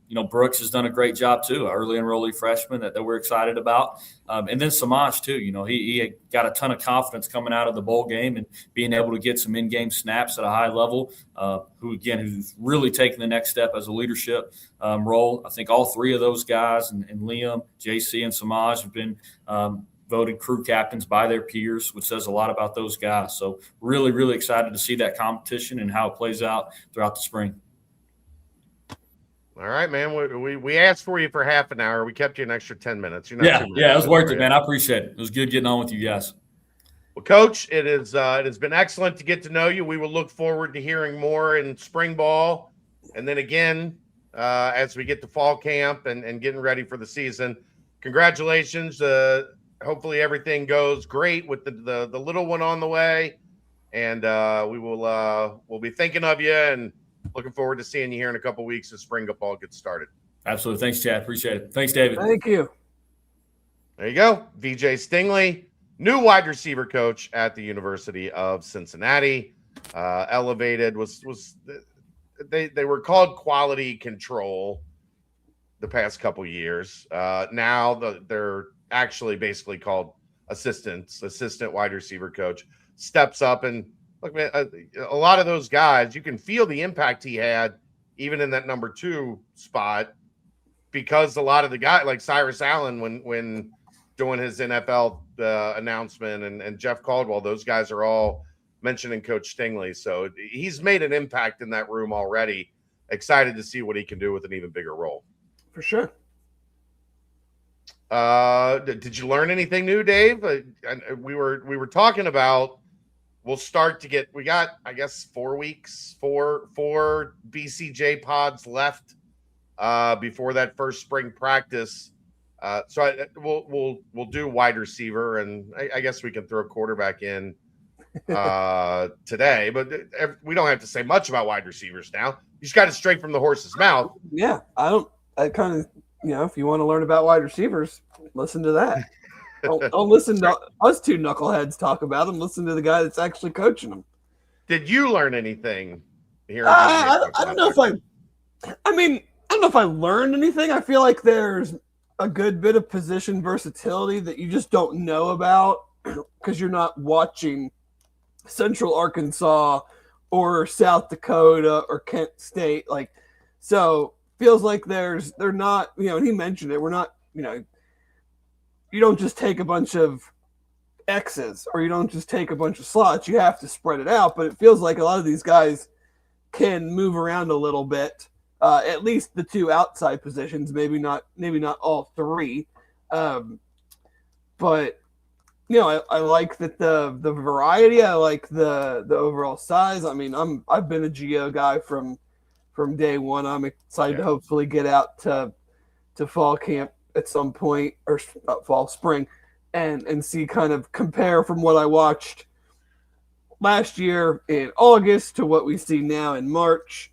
you know, Brooks has done a great job too, early enrollee freshman that we're excited about. And then Samaj too, you know, he got a ton of confidence coming out of the bowl game and being able to get some in-game snaps at a high level, who's really taking the next step as a leadership role. I think all 3 of those guys and Liam, JC, and Samaj have been voted crew captains by their peers, which says a lot about those guys. So really, really excited to see that competition and how it plays out throughout the spring. All right, man. We asked for you for half an hour. We kept you an extra 10 minutes. You're not it was worth it, man. I appreciate it. It was good getting on with you guys. Well, Coach, it has been excellent to get to know you. We will look forward to hearing more in spring ball. And then again, as we get to fall camp and getting ready for the season. Congratulations. Hopefully everything goes great with the little one on the way. And we'll be thinking of you and looking forward to seeing you here in a couple weeks as spring ball gets started. Absolutely. Thanks, Chad. Appreciate it. Thanks, David. Thank you. There you go. Vijay Stingley, new wide receiver coach at the University of Cincinnati. Elevated they were called quality control the past couple years. Now they're actually basically called assistant wide receiver coach. Steps up, and look, man, a lot of those guys, you can feel the impact he had even in that number 2 spot, because a lot of the guys like Cyrus Allen when doing his NFL announcement and Jeff Caldwell, those guys are all mentioning Coach Stingley. So he's made an impact in that room already. Excited to see what he can do with an even bigger role. For sure. Did you learn anything new, Dave? We were talking about, we got, I guess, 4 weeks, four BCJ pods left before that first spring practice. So we'll do wide receiver, and I guess we can throw quarterback in today, but we don't have to say much about wide receivers now. You just got it straight from the horse's mouth. Yeah, I kind of, if you want to learn about wide receivers, listen to that. Don't listen to us two knuckleheads talk about them. Listen to the guy that's actually coaching them. Did you learn anything here? I don't know if I learned anything. I feel like there's a good bit of position versatility that you just don't know about because you're not watching Central Arkansas or South Dakota or Kent State. So feels like they're not, and he mentioned it. We're not, you don't just take a bunch of X's or you don't just take a bunch of slots. You have to spread it out. But it feels like a lot of these guys can move around a little bit. At least the 2 outside positions, maybe not all 3. But I like that the variety. I like the overall size. I mean, I've been a Geo guy from day one. I'm excited to hopefully get out to fall camp at some point, or spring, and see, kind of compare from what I watched last year in August to what we see now in March.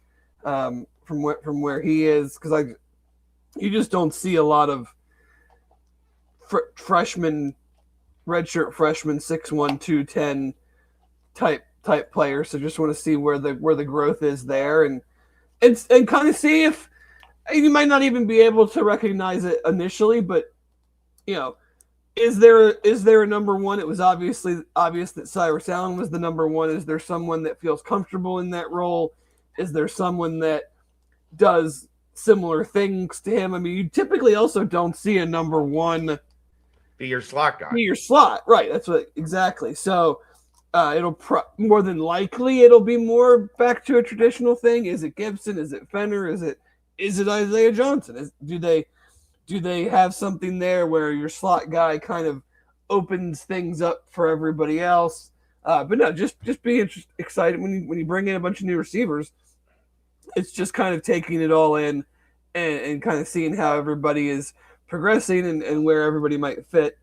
From where he is, because you just don't see a lot of freshmen, redshirt freshmen, 6'1", 210 type players. So just want to see where the growth is there, and kind of see if you might not even be able to recognize it initially, but is there a number 1? It was obvious that Cyrus Allen was the number 1. Is there someone that feels comfortable in that role? Is there someone that does similar things to him? I mean, you typically also don't see a number 1 be your slot guy. Be your slot, right? That's what exactly. So it'll more than likely it'll be more back to a traditional thing. Is it Gibson? Is it Fenner? Is it Isaiah Johnson? Do they have something there where your slot guy kind of opens things up for everybody else? But no, just be excited when you bring in a bunch of new receivers. It's just kind of taking it all in and kind of seeing how everybody is progressing and where everybody might fit.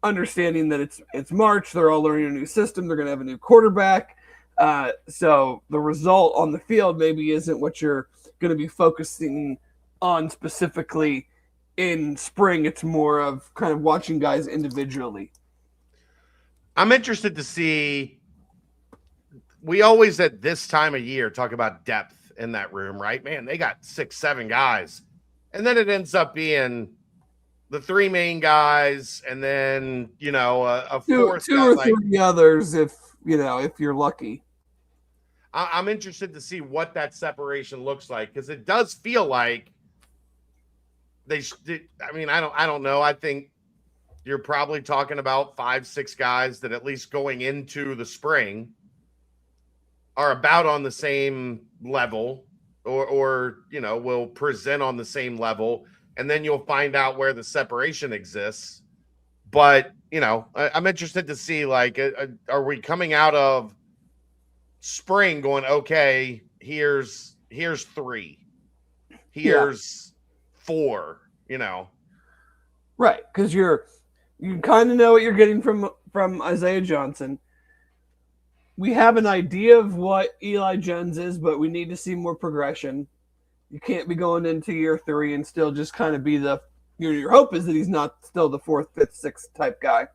Understanding that it's March, they're all learning a new system, they're going to have a new quarterback. So the result on the field maybe isn't what you're going to be focusing on specifically in spring. It's more of kind of watching guys individually. I'm interested to see. We always at this time of year talk about depth in that room, right? Man, they got 6-7 guys, and then it ends up being the 3 main guys, and then a fourth, 2 or 3 others if you're lucky. I'm interested to see what that separation looks like, because it does feel like I don't know. I think you're probably talking about 5-6 guys that at least going into the spring are about on the same level or will present on the same level. And then you'll find out where the separation exists. But, I'm interested to see, are we coming out of spring going, okay, here's 3, here's 4, Right. Because you kind of know what you're getting from Isaiah Johnson. We have an idea of what Eli Jones is, but we need to see more progression. You can't be going into year 3 and still just kind of be the your hope is that he's not still the 4th, 5th, 6th type guy.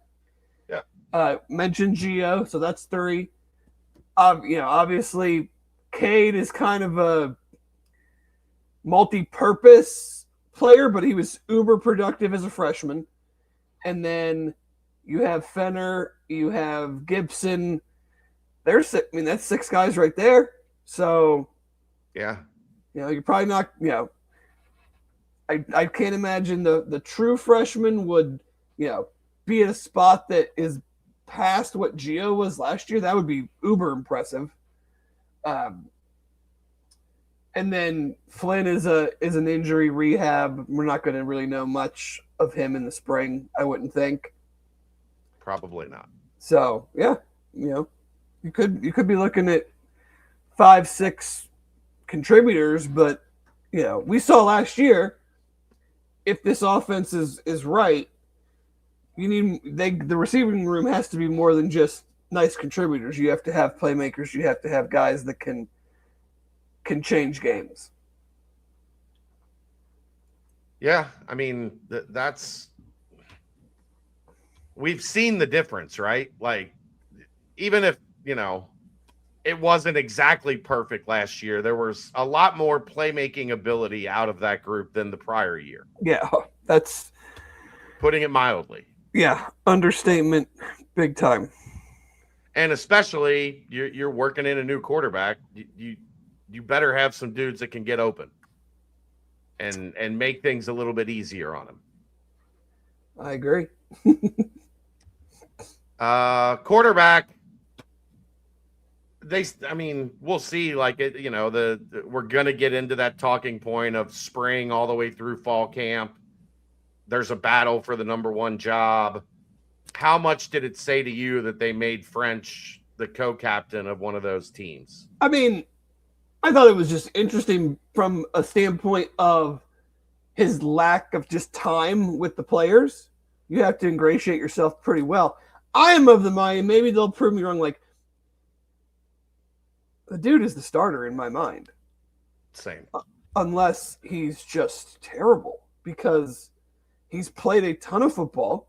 Yeah. Mentioned Gio, so that's 3. Obviously, Cade is kind of a multi-purpose player, but he was uber productive as a freshman. And then you have Fenner, you have Gibson. That's 6 guys right there. So, yeah, you're probably not. I can't imagine the true freshman would be at a spot that is past what Gio was last year. That would be uber impressive. And then Flynn is an injury rehab. We're not going to really know much of him in the spring, I wouldn't think. Probably not. So yeah, you could be looking at 5, 6 contributors, but we saw last year, if this offense is right, the receiving room has to be more than just nice contributors. You have to have playmakers. You have to have guys that can change games. Yeah, I mean, that's we've seen the difference, right? Like, even if, it wasn't exactly perfect last year, there was a lot more playmaking ability out of that group than the prior year. Yeah, that's putting it mildly. Yeah, understatement, big time. And especially you're working in a new quarterback. You better have some dudes that can get open and make things a little bit easier on him. I agree. Quarterback. We'll see. Like we're gonna get into that talking point of spring all the way through fall camp. There's a battle for the number 1 job. How much did it say to you that they made French the co-captain of one of those teams? I thought it was just interesting from a standpoint of his lack of just time with the players. You have to ingratiate yourself pretty well. I am of the mind, maybe they'll prove me wrong, like, the dude is the starter in my mind. Same. Unless he's just terrible, because he's played a ton of football.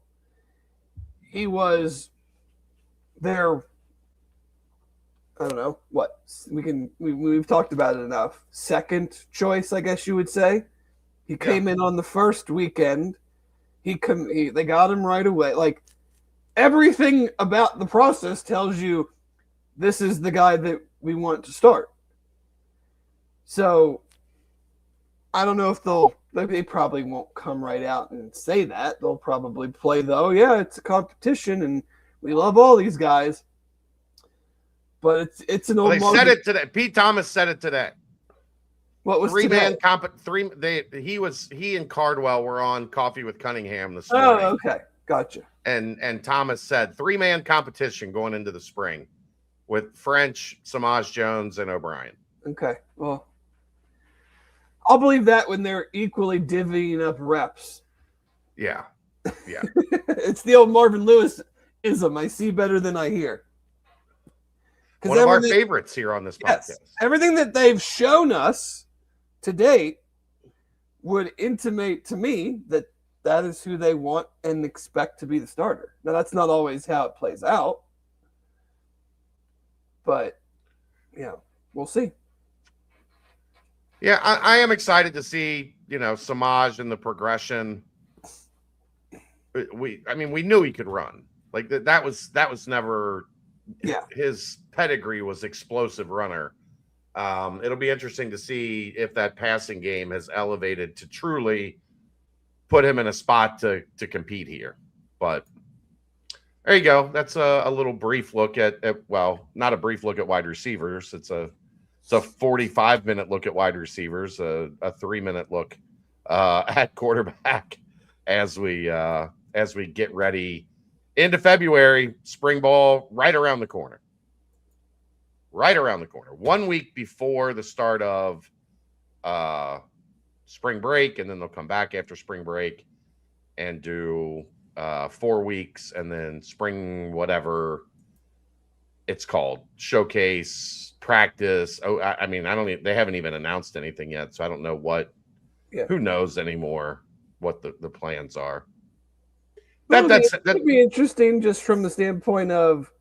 He was their, I don't know what we've talked about it enough. Second choice, I guess you would say. He came in on the first weekend. They got him right away. Like, everything about the process tells you this is the guy that we want to start. So I don't know if they probably won't come right out and say that. They'll probably play it's a competition and we love all these guys. But it's an old. They said it today. Pete Thomas said it today. What was 3-man he and Cardwell were on Coffee with Cunningham this morning. Oh, okay. Gotcha. And Thomas said 3-man competition going into the spring with French, Samaj Jones, and O'Brien. Okay. Well, I'll believe that when they're equally divvying up reps. Yeah. Yeah. It's the old Marvin Lewis-ism. I see better than I hear. One of our favorites here on this podcast. Yes, everything that they've shown us to date would intimate to me that is who they want and expect to be the starter. Now, that's not always how it plays out. But, we'll see. Yeah, I am excited to see, Samaj and the progression. We knew he could run. Like that was never his pedigree was explosive runner. It'll be interesting to see if that passing game has elevated to truly put him in a spot to compete here. But there you go. That's a little brief look at not a brief look at wide receivers. It's a 45-minute look at wide receivers, a 3-minute look at quarterback as we get ready into February. Spring ball right around the corner. 1 week before the start of spring break, and then they'll come back after spring break and do 4 weeks, and then spring whatever it's called, showcase, practice. They haven't even announced anything yet, so I don't know who knows anymore. what the plans are. That'd be interesting just from the standpoint of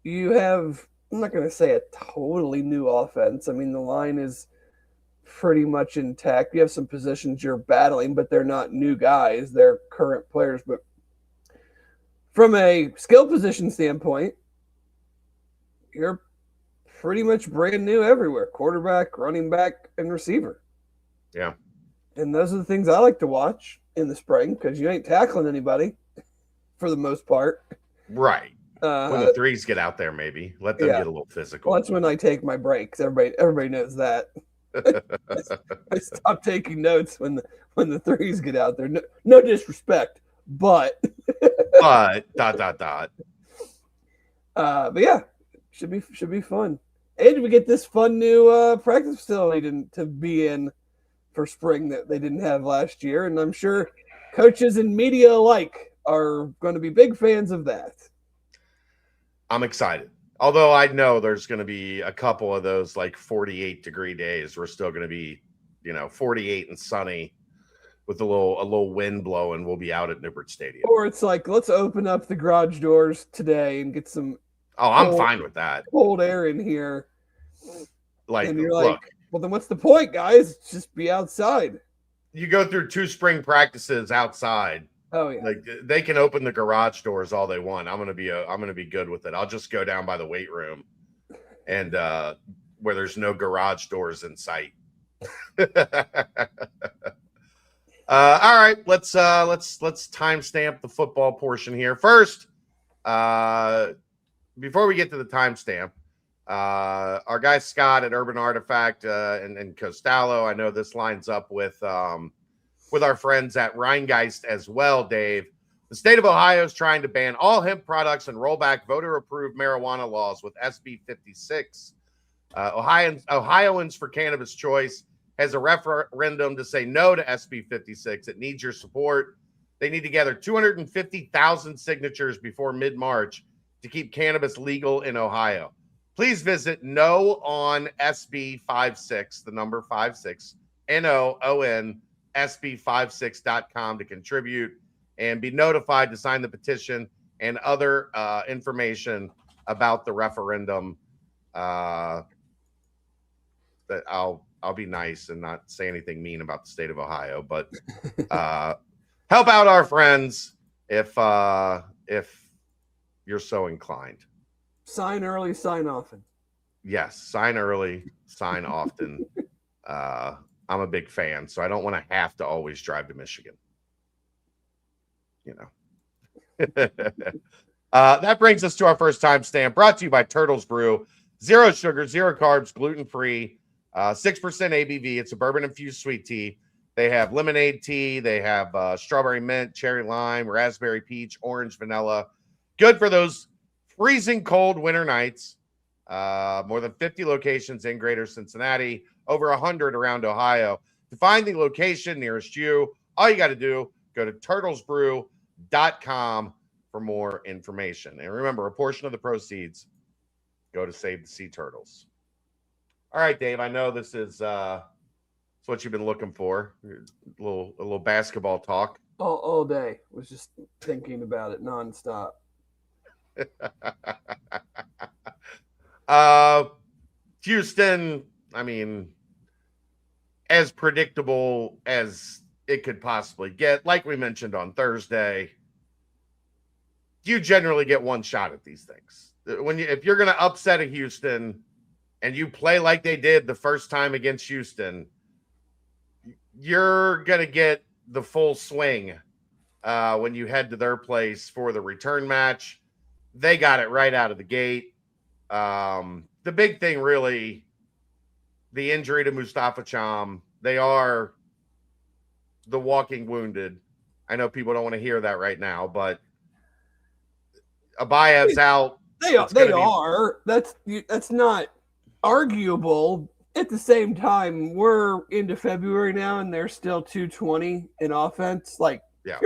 you have, I'm not going to say a totally new offense. I mean, the line is pretty much intact. You have some positions you're battling, but they're not new guys. They're current players. But from a skill position standpoint, you're pretty much brand new everywhere. Quarterback, running back, and receiver. Yeah. And those are the things I like to watch in the spring because you ain't tackling anybody for the most part. Right. When the threes get out there, maybe let them get a little physical. Well, that's when I take my breaks. Everybody knows that. I stop taking notes when the threes get out there. No disrespect, but but ... But yeah, should be fun. And we get this fun new practice facility to be in for spring that they didn't have last year, and I'm sure coaches and media alike are going to be big fans of that. I'm excited. Although I know there's going to be a couple of those like 48-degree days. We're still going to be, 48 and sunny with a little wind blowing. We'll be out at Nippert Stadium. Or it's like, let's open up the garage doors today and get some. Oh, I'm fine with that. Cold air in here. Like, and you're look, like, well, then what's the point, guys? Just be outside. You go through 2 spring practices outside. Oh yeah. Like they can open the garage doors all they want. I'm gonna be good with it. I'll just go down by the weight room, and where there's no garage doors in sight. All right, let's timestamp the football portion here first. Before we get to the timestamp, our guy Scott at Urban Artifact and Costello. I know this lines up with our friends at Rheingeist as well, Dave. The state of Ohio is trying to ban all hemp products and roll back voter-approved marijuana laws with SB 56. Ohioans for Cannabis Choice has a referendum to say no to SB 56. It needs your support. They need to gather 250,000 signatures before mid-March to keep cannabis legal in Ohio. Please visit No on SB 56, the number 56, NOON, SB56.com to contribute and be notified to sign the petition and other information about the referendum. That I'll be nice and not say anything mean about the state of Ohio, but help out our friends if you're so inclined. Sign early, sign often. Yes, sign early, sign often. I'm a big fan, so I don't want to have to always drive to Michigan. That brings us to our first timestamp, brought to you by Turtles Brew. 0 sugar, 0 carbs, gluten-free, 6% ABV. It's a bourbon-infused sweet tea. They have lemonade tea. They have strawberry mint, cherry lime, raspberry peach, orange vanilla. Good for those freezing cold winter nights. More than 50 locations in Greater Cincinnati, over 100 around Ohio. To find the location nearest you, all you got to do, go to turtlesbrew.com for more information. And remember, a portion of the proceeds go to Save the Sea Turtles. All right, Dave, I know this is what you've been looking for. A little basketball talk. All day. Was just thinking about it nonstop. Houston, I mean, as predictable as it could possibly get. Like we mentioned on Thursday, you generally get one shot at these things. If you're going to upset a Houston and you play like they did the first time against Houston, you're going to get the full swing when you head to their place for the return match. They got it right out of the gate. The big thing, really, the injury to Mustafa Cham. They are the walking wounded. I know people don't want to hear that right now, but Abaya's out. They are. That's not arguable. At the same time, we're into February now, and they're still 220 in offense. Like, yeah.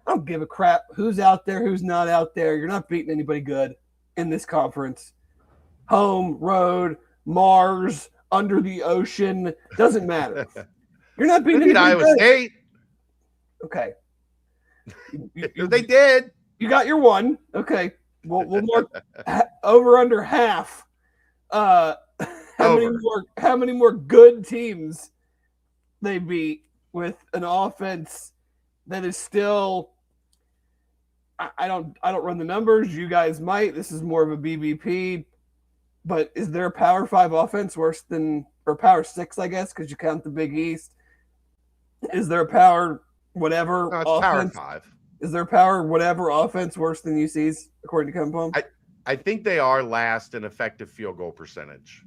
I don't give a crap who's out there, who's not out there. You're not beating anybody good in this conference. Home, road, Mars, under the ocean, doesn't matter. You're not beating anybody Iowa good. State. Okay. They did. You got your one. Okay. We'll mark over under half. How many more good teams they beat with an offense that is still, I don't run the numbers. You guys might. This is more of a BBP. But is there a Power 5 offense worse than, or Power 6, I guess, because you count the Big East? Is there a Power whatever No, it's offense? Power 5. Is there a Power whatever offense worse than UC's, according to KenPom? I think they are last in effective field goal percentage,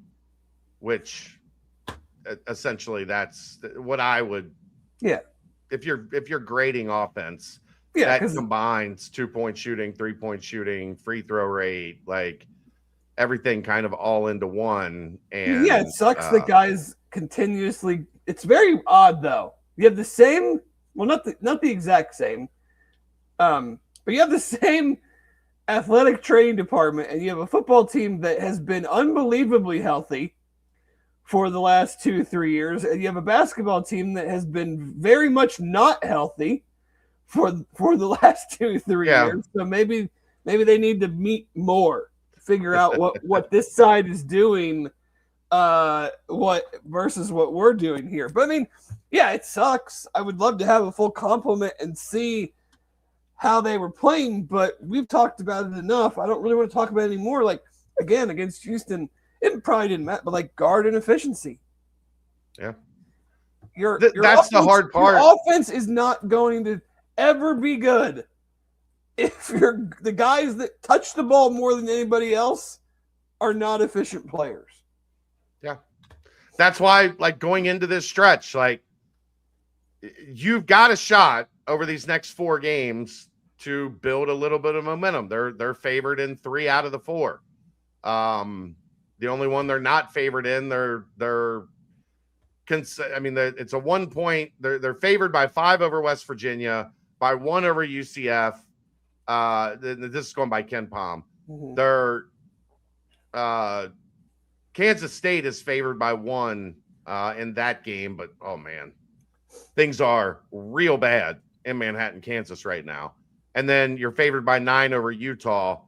which essentially that's what I would. Yeah. If you're grading offense, Yeah, that combines 2-point shooting, 3-point shooting, free throw rate, like everything kind of all into one. And yeah, it sucks that guys continuously. It's very odd though. You have the same, well, not the exact same, but you have the same athletic training department, and you have a football team that has been unbelievably healthy for the last 2-3 years, and you have a basketball team that has been very much not healthy for the last 2-3 years. So maybe they need to meet more, figure out what this side is doing, what versus what we're doing here. But I mean, yeah, it sucks. I would love to have a full complement and see how they were playing, but we've talked about it enough. I don't really want to talk about it anymore. Like, again, against Houston, it probably didn't matter, but like guard inefficiency. Yeah. That's offense, the hard part. Your offense is not going to ever be good if the guys that touch the ball more than anybody else are not efficient players. Yeah. That's why, like, going into this stretch, like, you've got a shot over these next 4 games to build a little bit of momentum. They're favored in 3 out of the 4. The only one they're not favored in, it's a 1 point. They're favored by 5 over West Virginia, by 1 over UCF. This is going by KenPom. Mm-hmm. They're Kansas State is favored by 1 in that game, but oh man, things are real bad in Manhattan, Kansas right now. And then you're favored by 9 over Utah.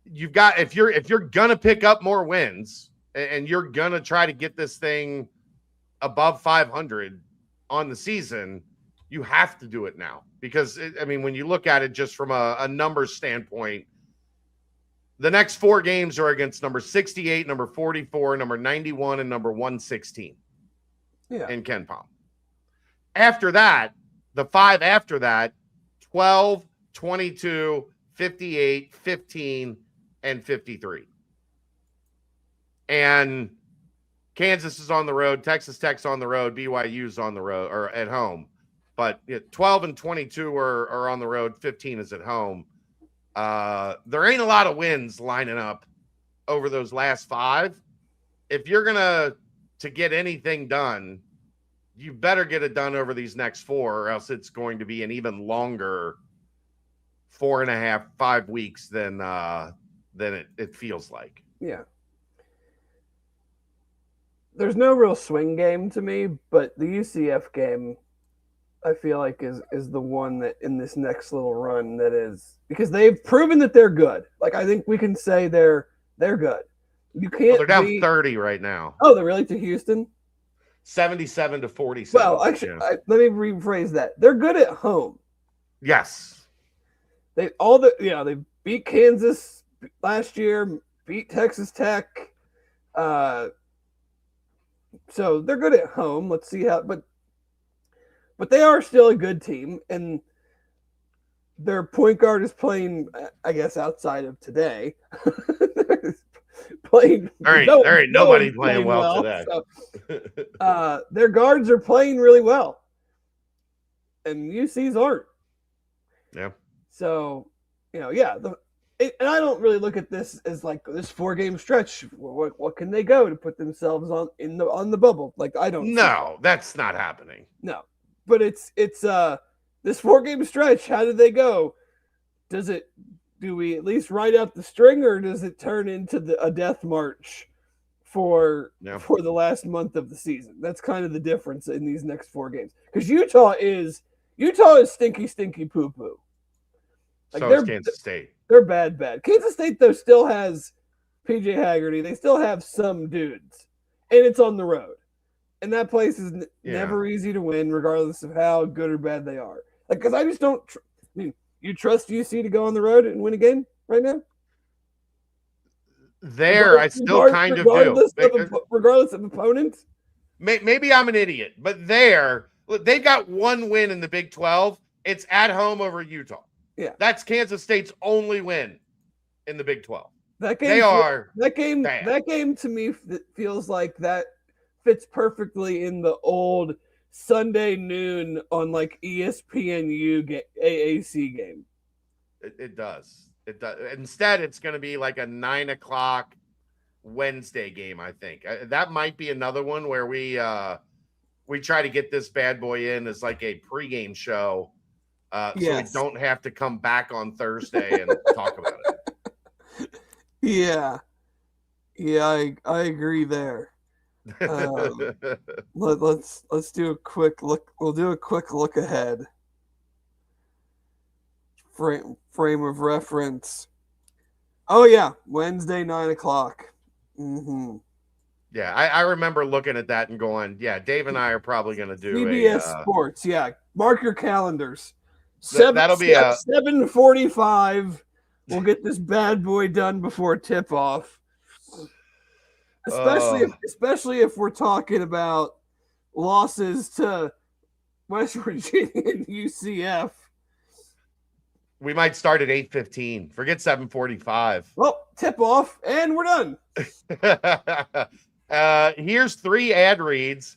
You've got, if you're gonna pick up more wins and you're gonna try to get this thing above 500 on the season, you have to do it now, because when you look at it just from a numbers standpoint, the next 4 games are against number 68, number 44, number 91, and number 116 in KenPom. After that, the 5 after that, 12, 22, 58, 15, and 53. And Kansas is on the road, Texas Tech's on the road, BYU's on the road or at home. But 12 and 22 are on the road, 15 is at home. There ain't a lot of wins lining up over those last 5. If you're going to get anything done, you better get it done over these next 4, or else it's going to be an even longer 4.5, 5 weeks than it feels like. Yeah. There's no real swing game to me, but the UCF game, I feel like is the one that in this next little run that is, because they've proven that they're good. Like, I think we can say they're good. You can't. They're down 30 right now. Oh, they're really to Houston? 77 to 47. Well, actually, let me rephrase that. They're good at home. Yes. They beat Kansas last year, beat Texas Tech. So they're good at home. Let's see how, but they are still a good team, and their point guard is playing, I guess, outside of today. There ain't nobody playing well today. So, their guards are playing really well, and UC's aren't. Yeah. So, and I don't really look at this as like this 4-game stretch. What can they go to put themselves on the bubble? Like, I don't. No, that's not happening. No, but it's this 4-game stretch. How did they go? Do we at least ride out the string, or does it turn into a death march for the last month of the season? That's kind of the difference in these next 4 games, because Utah is Utah is stinky poo poo. Like so is Kansas State. They're bad. Kansas State though still has PJ Haggerty. They still have some dudes, and it's on the road, and that place is never easy to win, regardless of how good or bad they are. Like, because I just don't. You trust UC to go on the road and win a game right now? I still kind of do. Regardless of opponents. Maybe I'm an idiot, but they got one win in the Big 12. It's at home over Utah. Yeah, that's Kansas State's only win in the Big 12. That game to me feels like that fits perfectly in the old Sunday noon on like ESPNU AAC game. It does. It does. Instead, it's going to be like a 9:00 Wednesday game. I think that might be another one where we try to get this bad boy in as like a pregame show. So we don't have to come back on Thursday and talk about it. Yeah, I agree there. Let's do a quick look. We'll do a quick look ahead. Frame of reference. Oh yeah, Wednesday 9:00. Mm-hmm. Yeah, I remember looking at that and going, yeah, Dave and I are probably going to do CBS Sports. Yeah, mark your calendars. That'll be 7:45. We'll get this bad boy done before tip off. Especially if we're talking about losses to West Virginia and UCF. We might start at 8:15. Forget 7:45. Well, tip off, and we're done. Here's 3 ad reads,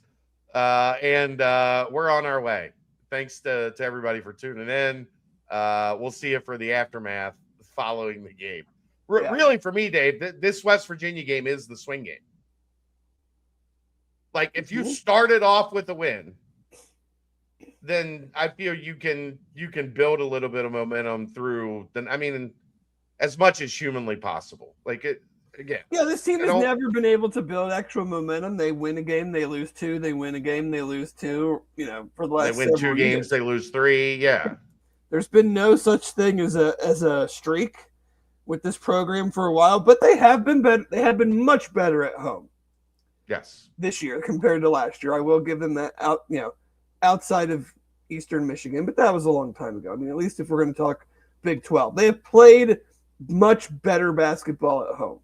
and we're on our way. Thanks to everybody for tuning in. We'll see you for the aftermath following the game. Really, for me, Dave, this West Virginia game is the swing game. Like, if you started off with a win, then I feel you can build a little bit of momentum through. As much as humanly possible. Like it again. Yeah, this team has never been able to build extra momentum. They win a game, they lose 2. They win a game, they lose 2. For the last. They win 2 games, they lose 3. Yeah. There's been no such thing as a streak with this program for a while, but they have been better. They have been much better at home. Yes. This year compared to last year, I will give them that outside of Eastern Michigan, but that was a long time ago. At least if we're going to talk Big 12, they have played much better basketball at home.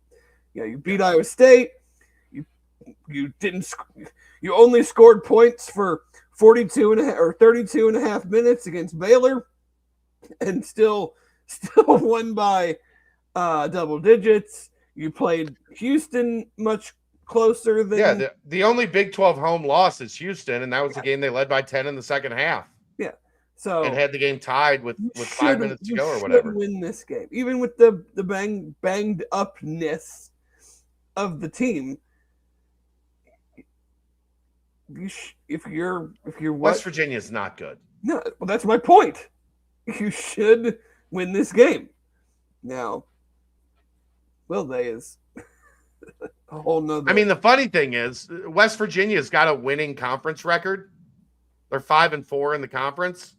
You beat Iowa State. You only scored points for 42 and a half or 32 and a half minutes against Baylor, and still won by double digits. You played Houston much closer than the only Big 12 home loss is Houston, and that was the game they led by 10 in the second half. Yeah. So and had the game tied with 5 minutes to go or whatever. Win this game, even with the banged upness of the team. If you're West Virginia is not good. No, well, that's my point. You should win this game. Now, will they is a whole nother. The funny thing is, West Virginia's got a winning conference record. They're 5-4 in the conference,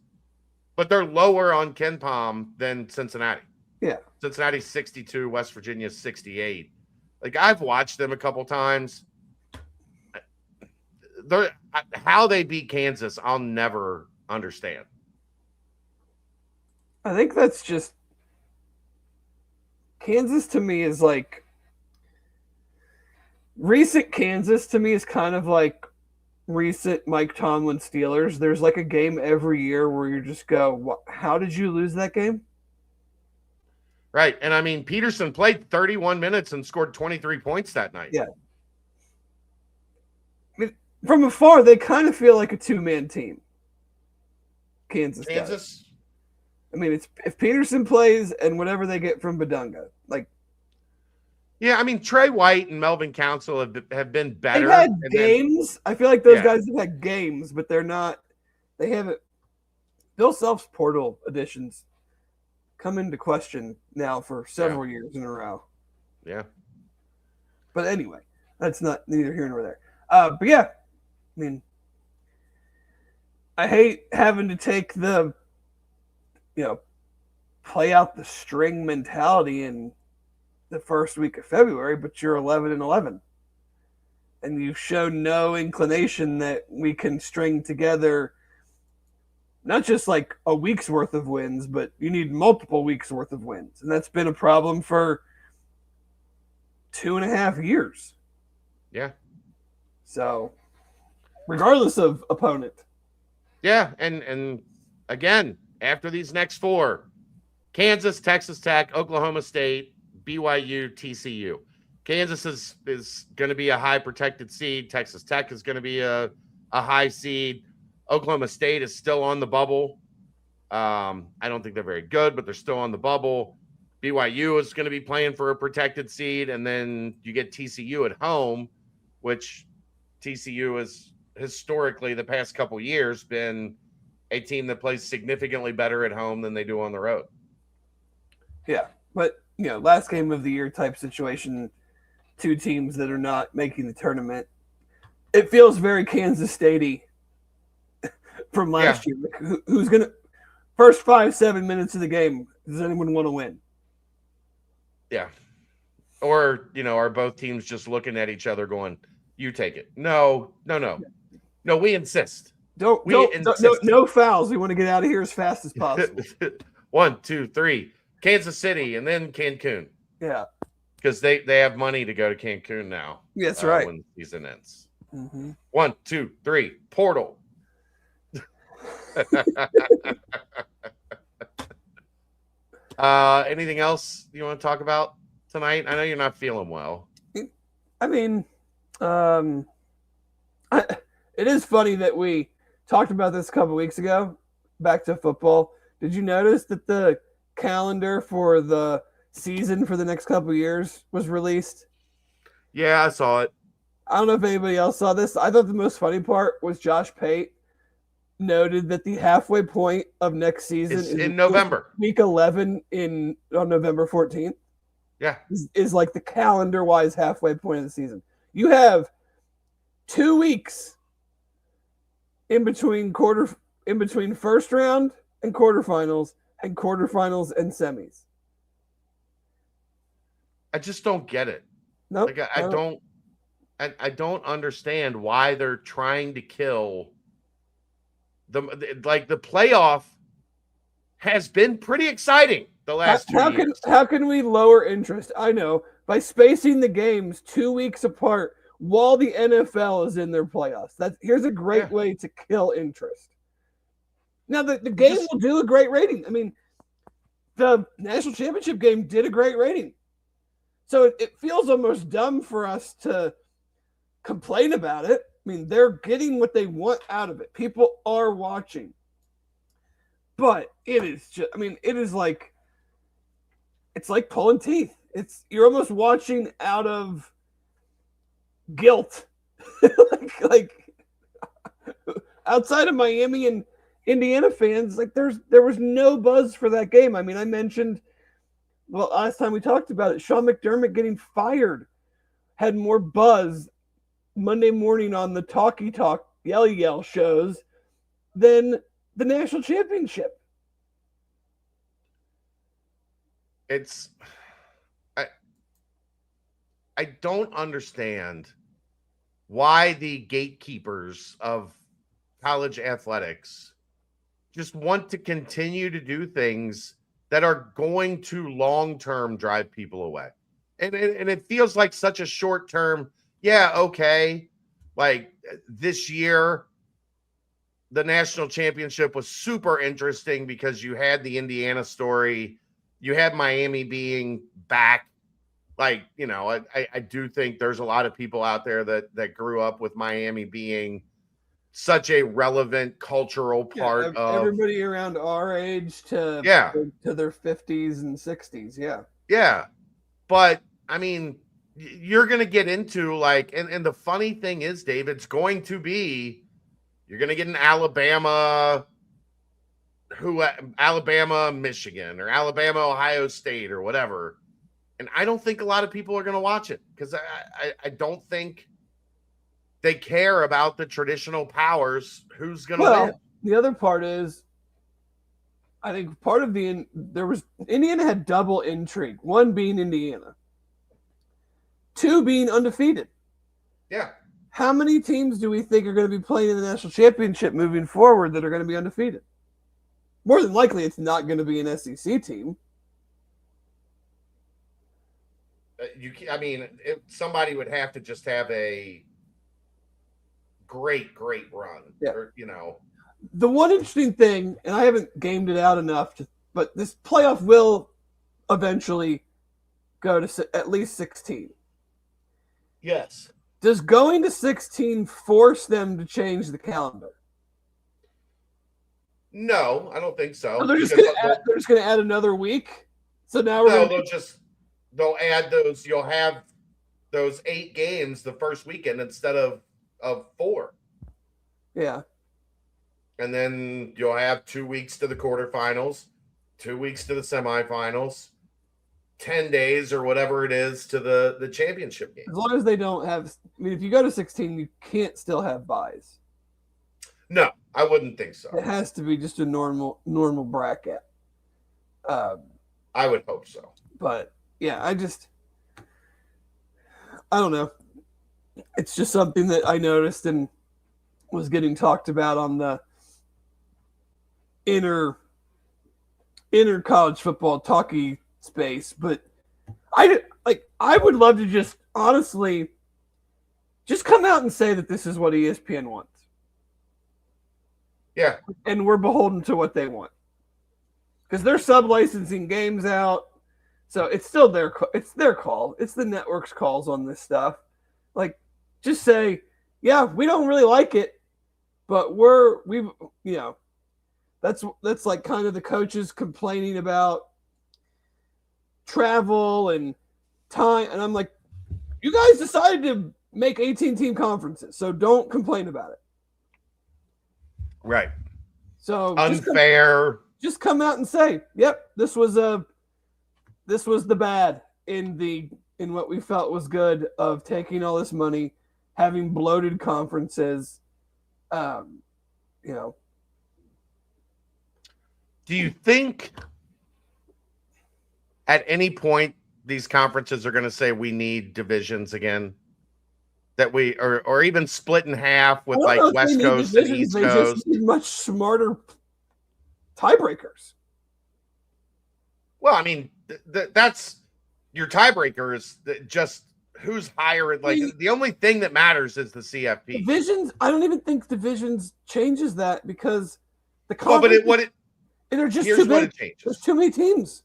but they're lower on KenPom than Cincinnati. Yeah. Cincinnati's 62, West Virginia's 68. Like, I've watched them a couple times. How they beat Kansas, I'll never understand. I think that's just Kansas to me is like recent Kansas to me is kind of like recent Mike Tomlin Steelers. There's like a game every year where you just go, how did you lose that game? Right. And Peterson played 31 minutes and scored 23 points that night. Yeah. From afar, they kind of feel like a 2-man team. Kansas does. It's if Peterson plays and whatever they get from Badunga. Yeah, Trey White and Melvin Council have been better. They've had games. I feel like those guys have had games, but they're not. They haven't. Bill Self's portal additions come into question now for several years in a row. Yeah. But anyway, that's not neither here nor there. But yeah, I hate having to take the, play out the string mentality in the first week of February, but you're 11-11. And you've shown no inclination that we can string together not just like a week's worth of wins, but you need multiple weeks worth of wins. And that's been a problem for 2.5 years. Yeah. So regardless of opponent. Yeah. And again, after these next 4, Kansas, Texas Tech, Oklahoma State, BYU, TCU. Kansas is going to be a high protected seed. Texas Tech is going to be a high seed. Oklahoma State is still on the bubble. I don't think they're very good, but they're still on the bubble. BYU is going to be playing for a protected seed. And then you get TCU at home, which TCU has historically the past couple years been a team that plays significantly better at home than they do on the road. Yeah. But, last game of the year type situation, 2 teams that are not making the tournament. It feels very Kansas State-y from last year. Like, who's going to – first 5-7 minutes of the game, does anyone want to win? Yeah. Or, are both teams just looking at each other going, you take it. No, we insist. No fouls. We want to get out of here as fast as possible. 1, 2, 3. Kansas City and then Cancun. Yeah. Because they have money to go to Cancun now. That's right. When the season ends. Mm-hmm. 1, 2, 3. Portal. Anything else you want to talk about tonight? I know you're not feeling well. I mean, it is funny that we talked about this a couple weeks ago. Back to football. Did you notice that the calendar for the season for the next couple of years was released? Yeah, I saw it. I don't know if anybody else saw this. I thought the most funny part was Josh Pate noted that the halfway point of next season is in November. Week 11 on November 14th. Yeah. Is like the calendar-wise halfway point of the season. You have 2 weeks in between first round and quarterfinals and semis. I just don't get it. Nope, like I don't understand why they're trying to kill the playoff has been pretty exciting the last 2 years. How can we lower interest? I know, by spacing the games 2 weeks apart while the NFL is in their playoffs. Here's a great way to kill interest. Now, the game will do a great rating. I mean, the national championship game did a great rating. So it feels almost dumb for us to complain about it. I mean, they're getting what they want out of it. People are watching. But it is just, it's like pulling teeth. You're almost watching out of guilt. like outside of Miami and Indiana fans, there was no buzz for that game. I mean, I mentioned, last time we talked about it, Sean McDermott getting fired had more buzz Monday morning on the Talkie Talk Yell Yell shows than the national championship. I don't understand why the gatekeepers of college athletics just want to continue to do things that are going to long-term drive people away. And it feels like such a short-term, okay. Like this year, the national championship was super interesting because you had the Indiana story. You had Miami being back. I do think there's a lot of people out there that grew up with Miami being such a relevant cultural part of everybody around our age to their 50s and 60s. Yeah. Yeah. But I mean, you're going to get into and the funny thing is, Dave, you're going to get an Alabama, Michigan, or Alabama, Ohio State, or whatever. And I don't think a lot of people are going to watch it because I don't think they care about the traditional powers. Who's going to win? The other part is, I think part of Indiana had double intrigue. One being Indiana. Two being undefeated. Yeah. How many teams do we think are going to be playing in the national championship moving forward that are going to be undefeated? More than likely, it's not going to be an SEC team. Somebody would have to just have a great run. Yeah. Or, The one interesting thing, and I haven't gamed it out enough, but this playoff will eventually go to at least 16. Yes. Does going to 16 force them to change the calendar? No, I don't think so. They're just going to add another week. So now they'll add those. You'll have those 8 games the first weekend instead of 4. Yeah. And then you'll have 2 weeks to the quarterfinals, 2 weeks to the semifinals, 10 days or whatever it is to the championship game. As long as they don't have, if you go to 16, you can't still have buys. No, I wouldn't think so. It has to be just a normal bracket. I would hope so. But yeah, I don't know. It's just something that I noticed and was getting talked about on the inner college football talkie space. But I would love to just honestly just come out and say that this is what ESPN wants. Yeah. And we're beholden to what they want. Because they're sub-licensing games out. So it's still their call. It's the network's calls on this stuff. Like, just say, yeah, we don't really like it, but that's like kind of the coaches complaining about travel and time. And I'm like, you guys decided to make 18-team conferences, so don't complain about it. Right. So unfair. Just come out and say, yep, this was the bad in what we felt was good of taking all this money, having bloated conferences. Do you think at any point these conferences are going to say we need divisions again? That or even split in half with like West Coast and East Coast? They just need much smarter tiebreakers. Well, I mean, that's your tiebreaker is just who's higher. Like the only thing that matters is the CFP. Divisions. I don't even think divisions changes that because the they're just here's too what big. it changes. There's too many teams.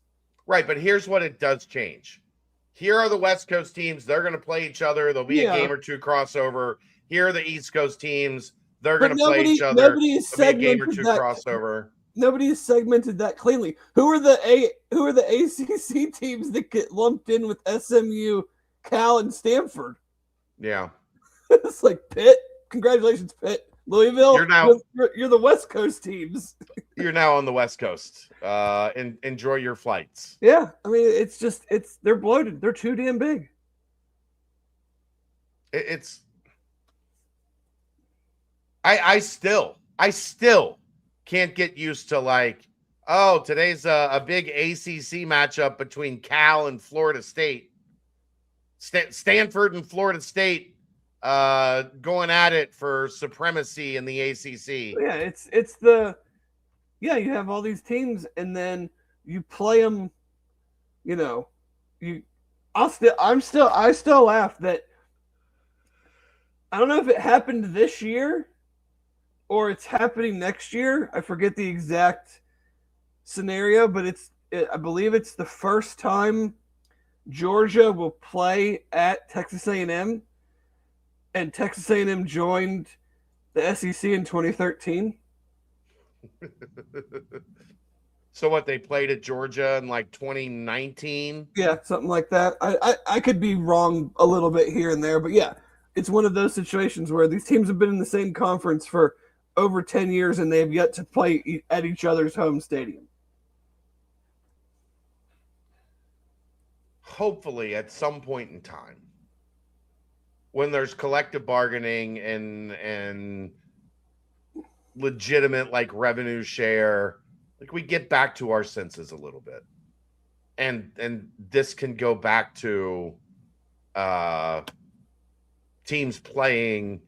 Right, but here's what it does change. Here are the West Coast teams. They're going to play each other. There'll be a game or two crossover. Here are the East Coast teams. They're going to play each other. There'll be a game or two crossover. Nobody has segmented that cleanly. Who are the ACC teams that get lumped in with SMU, Cal, and Stanford? Yeah, it's like Pitt. Congratulations, Pitt. Louisville. You're the West Coast teams. You're now on the West Coast. Enjoy your flights. Yeah, I mean, they're bloated. They're too damn big. I still can't get used to like, oh, today's a big ACC matchup between Cal and Florida State. Stanford and Florida State going at it for supremacy in the ACC. Yeah, you have all these teams, and then you play them. I still laugh that. I don't know if it happened this year or it's happening next year. I forget the exact scenario, but I believe it's the first time Georgia will play at Texas A&M, and Texas A&M joined the SEC in 2013. So what, they played at Georgia in like 2019? Yeah, something like that. I could be wrong a little bit here and there, but yeah, it's one of those situations where these teams have been in the same conference for over 10 years and they have yet to play at each other's home stadium. Hopefully at some point in time, when there's collective bargaining and legitimate like revenue share, like we get back to our senses a little bit, and this can go back to teams playing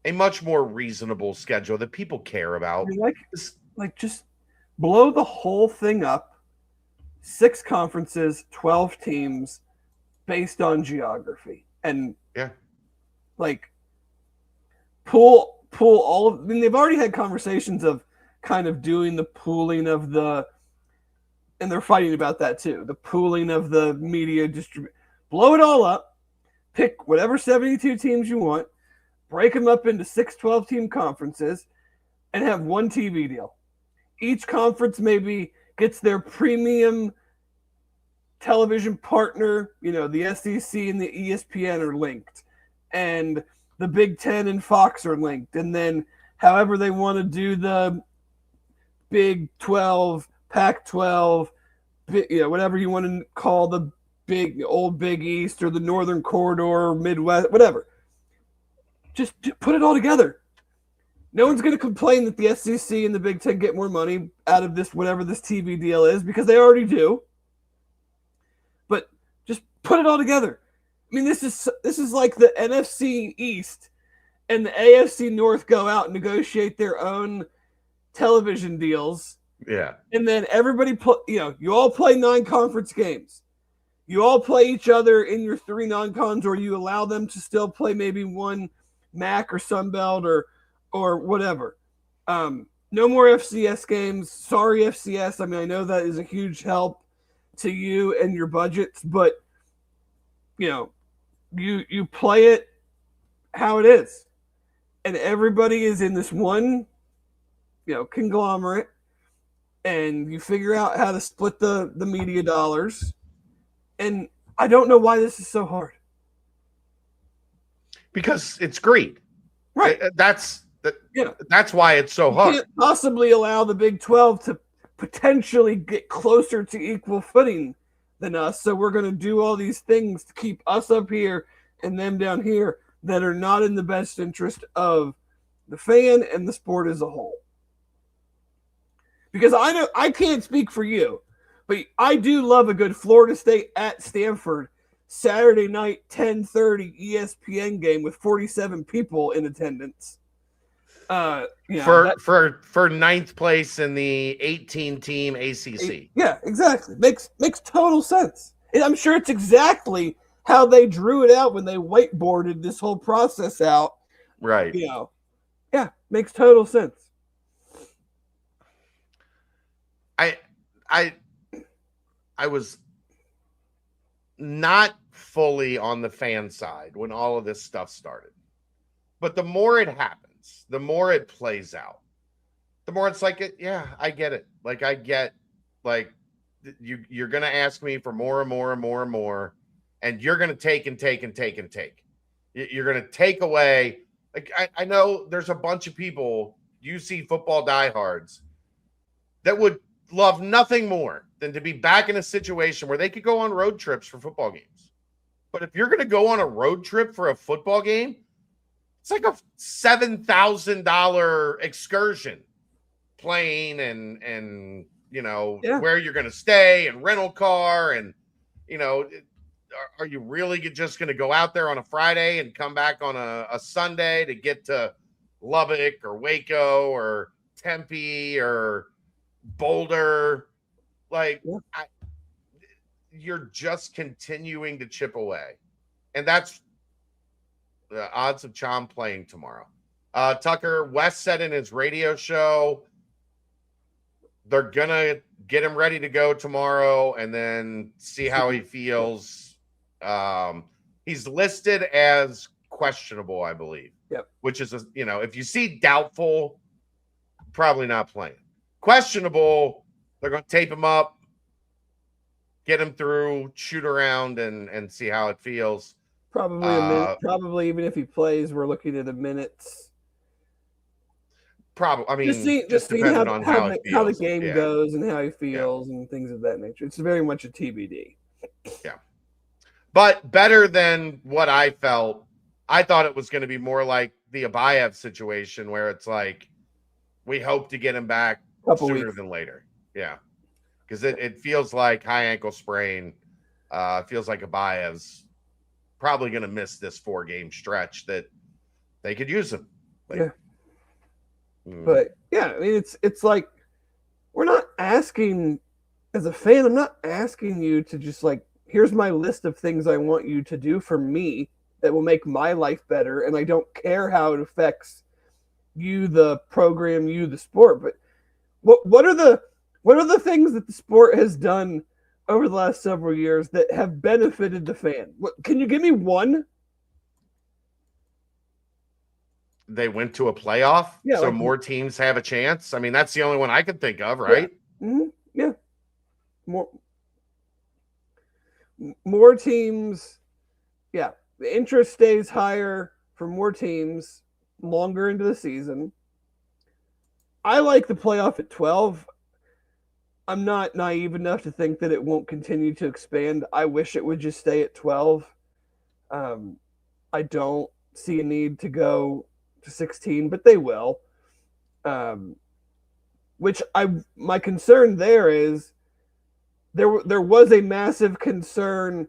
a much more reasonable schedule that people care about. I mean, like just blow the whole thing up. 6 conferences, 12 teams, based on geography, and like pull all of. I mean, they've already had conversations of kind of doing the pooling of the, and they're fighting about that too. The pooling of the media blow it all up, pick whatever 72 teams you want, break them up into 6 12-team conferences, and have one TV deal. Each conference maybe gets their premium television partner, the SEC and the ESPN are linked, and the Big Ten and Fox are linked, and then however they want to do the Big 12, Pac-12, whatever you want to call the old Big East or the Northern Corridor, Midwest, whatever. Just put it all together. No one's going to complain that the SEC and the Big Ten get more money out of this, whatever this TV deal is, because they already do. But just put it all together. I mean, this is like the NFC East and the AFC North go out and negotiate their own television deals. Yeah. And then everybody, you all play 9 conference games. You all play each other in your 3 non-cons, or you allow them to still play maybe one MAC or Sunbelt or whatever. No more FCS games. Sorry, FCS. I mean, I know that is a huge help to you and your budgets, but you play it how it is, and everybody is in this one, conglomerate, and you figure out how to split the media dollars. And I don't know why this is so hard. Because it's greed, right? That's why it's so hard. You can't possibly allow the Big 12 to potentially get closer to equal footing than us. So we're going to do all these things to keep us up here and them down here that are not in the best interest of the fan and the sport as a whole. Because I know I can't speak for you, but I do love a good Florida State at Stanford Saturday night 10:30 ESPN game with 47 people in attendance. For 9th place in the 18-team ACC. Yeah, exactly. Makes total sense. And I'm sure it's exactly how they drew it out when they whiteboarded this whole process out. Right. Yeah, makes total sense. I was not fully on the fan side when all of this stuff started. But the more it happens, the more it plays out, the more it's like, I get it. Like, I get, like, you're going to ask me for more and more and more and more, and you're going to take and take and take and take. You're going to take away. Like, I know there's a bunch of people, UC football diehards, that would love nothing more than to be back in a situation where they could go on road trips for football games. But if you're going to go on a road trip for a football game, it's like a $7,000 excursion, plane and where you're going to stay and rental car. And, are you really just going to go out there on a Friday and come back on a Sunday to get to Lubbock or Waco or Tempe or Boulder? Like, you're just continuing to chip away. And that's the odds of Chom playing tomorrow. Tucker West said in his radio show, they're going to get him ready to go tomorrow and then see how he feels. He's listed as questionable, I believe. Yep. Which is, if you see doubtful, probably not playing. Questionable, they're going to tape him up, get him through, shoot around, and see how it feels. Probably a minute. Probably even if he plays, we're looking at a minute. Probably. I mean, just depending on how the game yeah. goes and how he feels and things of that nature. It's very much a TBD. Yeah. But better than what I felt. I thought it was going to be more like the Abayev situation where it's like, we hope to get him back sooner than later. Yeah. Because it feels like high ankle sprain. Feels like Abaya's probably going to miss this 4-game stretch that they could use him. Yeah. But yeah, I mean, it's like, we're not asking, as a fan, I'm not asking you to just like, here's my list of things I want you to do for me that will make my life better. And I don't care how it affects you, the program, you, the sport. But what are the things that the sport has done over the last several years that have benefited the fan? Can you give me one? They went to a playoff, so like, more teams have a chance. I mean, that's the only one I could think of, right? Yeah. Mm-hmm. Yeah. More teams. Yeah. The interest stays higher for more teams longer into the season. I like the playoff at 12. I'm not naive enough to think that it won't continue to expand. I wish it would just stay at 12. I don't see a need to go to 16, but they will. My concern there is there was a massive concern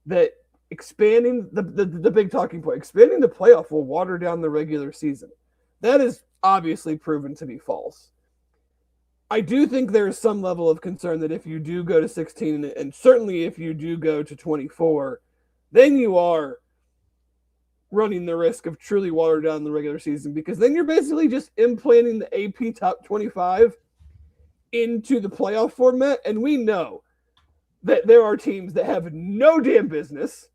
that expanding the big talking point, expanding the playoff will water down the regular season. That is obviously proven to be false. I do think there is some level of concern that if you do go to 16, and certainly if you do go to 24, then you are running the risk of truly water down the regular season, because then you're basically just implanting the AP top 25 into the playoff format. And we know that there are teams that have no damn business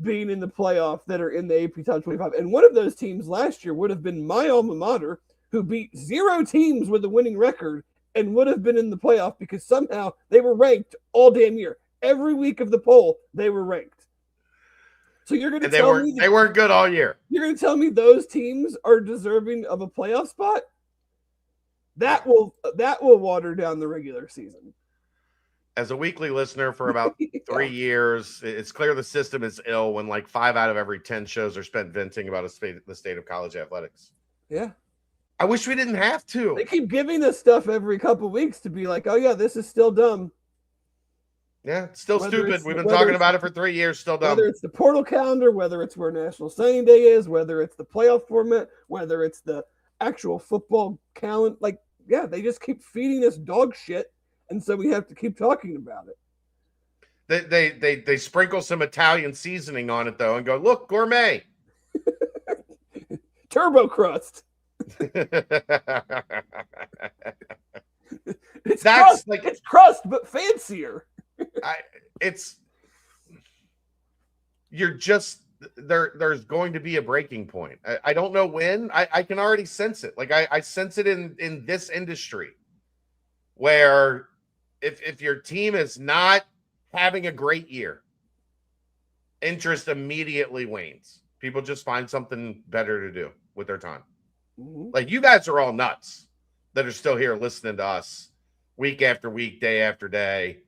being in the playoff that are in the AP top 25. And one of those teams last year would have been my alma mater, who beat 0 teams with a winning record and would have been in the playoff because somehow they were ranked all damn year. Every week of the poll, they were ranked. So you're going to tell me they weren't good all year. You're going to tell me those teams are deserving of a playoff spot? That will water down the regular season. As a weekly listener for about 3 years, it's clear the system is ill when like 5 out of every 10 shows are spent venting about the state of college athletics. Yeah. I wish we didn't have to. They keep giving us stuff every couple of weeks to be like, oh yeah, this is still dumb. Yeah, it's still stupid. We've been talking about it for 3 years, still dumb. Whether it's the portal calendar, whether it's where National Signing Day is, whether it's the playoff format, whether it's the actual football calendar, like, yeah, they just keep feeding us dog shit, and so we have to keep talking about it. They sprinkle some Italian seasoning on it though, and go, look, gourmet, turbo crust. It's crust, but fancier. There's going to be a breaking point. I don't know when. I can already sense it. Like I sense it in this industry, where if your team is not having a great year, interest immediately wanes. People just find something better to do with their time. Mm-hmm. Like, you guys are all nuts that are still here listening to us week after week, day after day.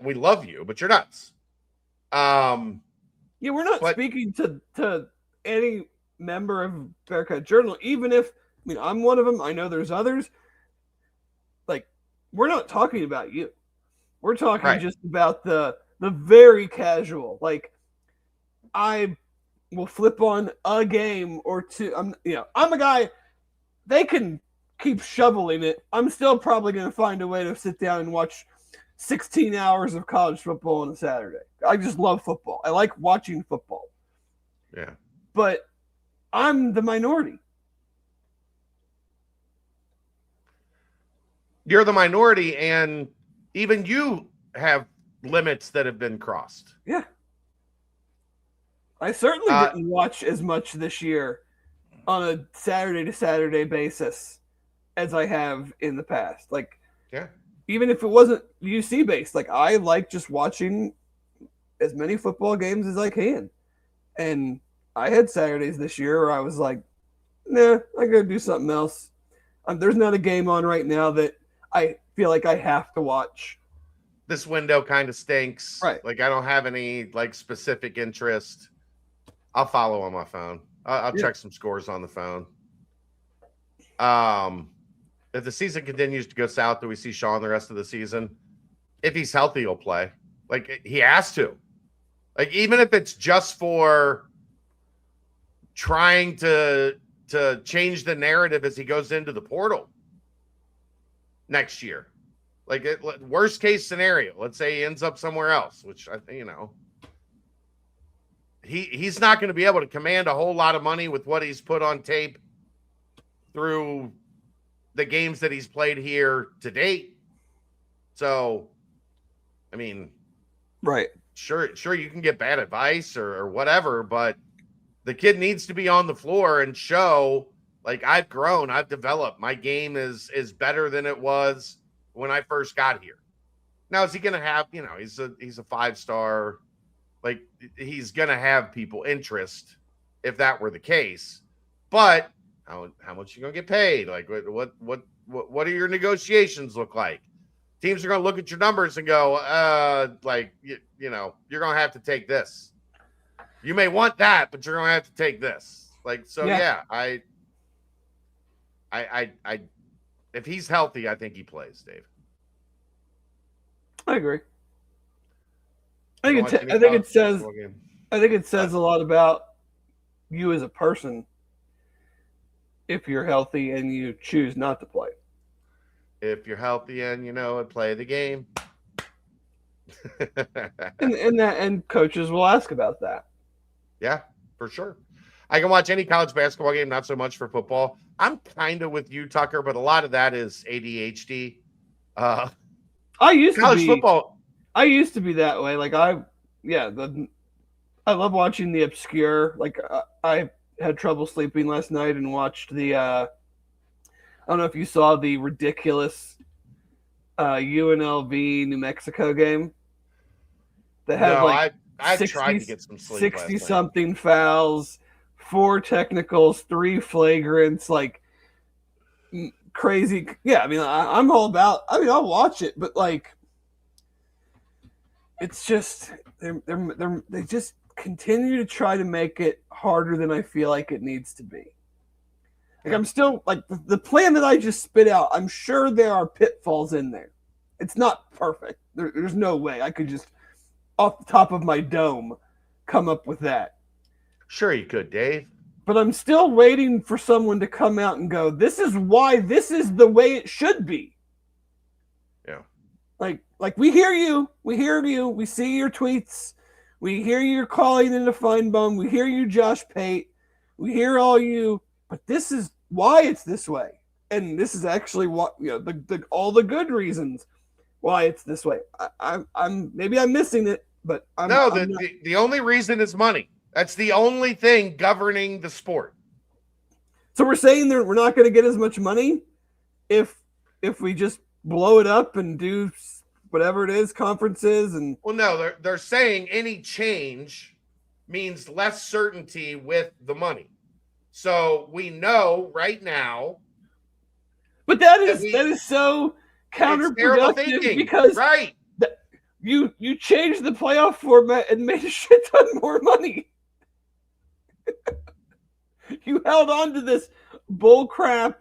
We love you, but you're nuts. Yeah, we're not speaking to any member of Bearcat Journal, even if, I mean, I'm one of them. I know there's others. Like, we're not talking about you. We're talking just about the very casual. Like, I will flip on a game or two. I'm a guy, they can keep shoveling it. I'm still probably going to find a way to sit down and watch 16 hours of college football on a Saturday. I just love football. I like watching football. Yeah. But I'm the minority. You're the minority, and even you have limits that have been crossed. Yeah. I certainly didn't watch as much this year on a Saturday to Saturday basis as I have in the past. Like, yeah. Even if it wasn't UC based, like, I like just watching as many football games as I can. And I had Saturdays this year where I was like, nah, I gotta do something else. There's not a game on right now that I feel like I have to watch. This window kind of stinks. Right. Like, I don't have any like specific interest. I'll follow on my phone. I'll check some scores on the phone. if the season continues to go south, do we see Sean the rest of the season? If he's healthy, he'll play. Like, he has to. Like, even if it's just for trying to change the narrative as he goes into the portal next year. Like, worst case scenario, let's say he ends up somewhere else, which I think, he's not going to be able to command a whole lot of money with what he's put on tape through the games that he's played here to date. So, I mean, right. Sure, you can get bad advice or whatever, but the kid needs to be on the floor and show, like, I've grown, I've developed. My game is better than it was when I first got here. Now, is he going to have, he's a 5-star, like, he's going to have people interest if that were the case. But how much are you going to get paid? Like, what do your negotiations look like? Teams are going to look at your numbers and go, you're going to have to take this. You may want that, but you're going to have to take this. Like, so yeah, I if he's healthy, I think he plays, Dave. I agree. I think it says a lot about you as a person if you're healthy and you choose not to play. If you're healthy and play the game. and coaches will ask about that. Yeah, for sure. I can watch any college basketball game, not so much for football. I'm kind of with you, Tucker, but a lot of that is ADHD. I used to be that way. Like I love watching the obscure. Like I had trouble sleeping last night and watched the. I don't know if you saw the ridiculous UNLV New Mexico game. That had I tried to get some sleep. 60-something fouls, 4 technicals, 3 flagrants, like crazy. Yeah, I mean, I'm all about. I mean, I'll watch it, but like, it's just they just continue to try to make it harder than I feel like it needs to be. Like, I'm still like the plan that I just spit out. I'm sure there are pitfalls in there. It's not perfect. There's no way I could just off the top of my dome come up with that. Sure you could, Dave. But I'm still waiting for someone to come out and go, this is why this is the way it should be. Yeah. Like we hear you. We hear you. We see your tweets. We hear you calling in a fine bum. We hear you, Josh Pate. We hear all you. But this is why it's this way. And this is actually what, all the good reasons why it's this way. I'm maybe I'm missing it, but the only reason is money. That's the only thing governing the sport. So we're saying that we're not going to get as much money if we just blow it up and do whatever it is, conferences and. Well, no, they're saying any change means less certainty with the money. So we know right now. But that is so counterproductive because right. You changed the playoff format and made a shit ton more money. You held on to this bull crap,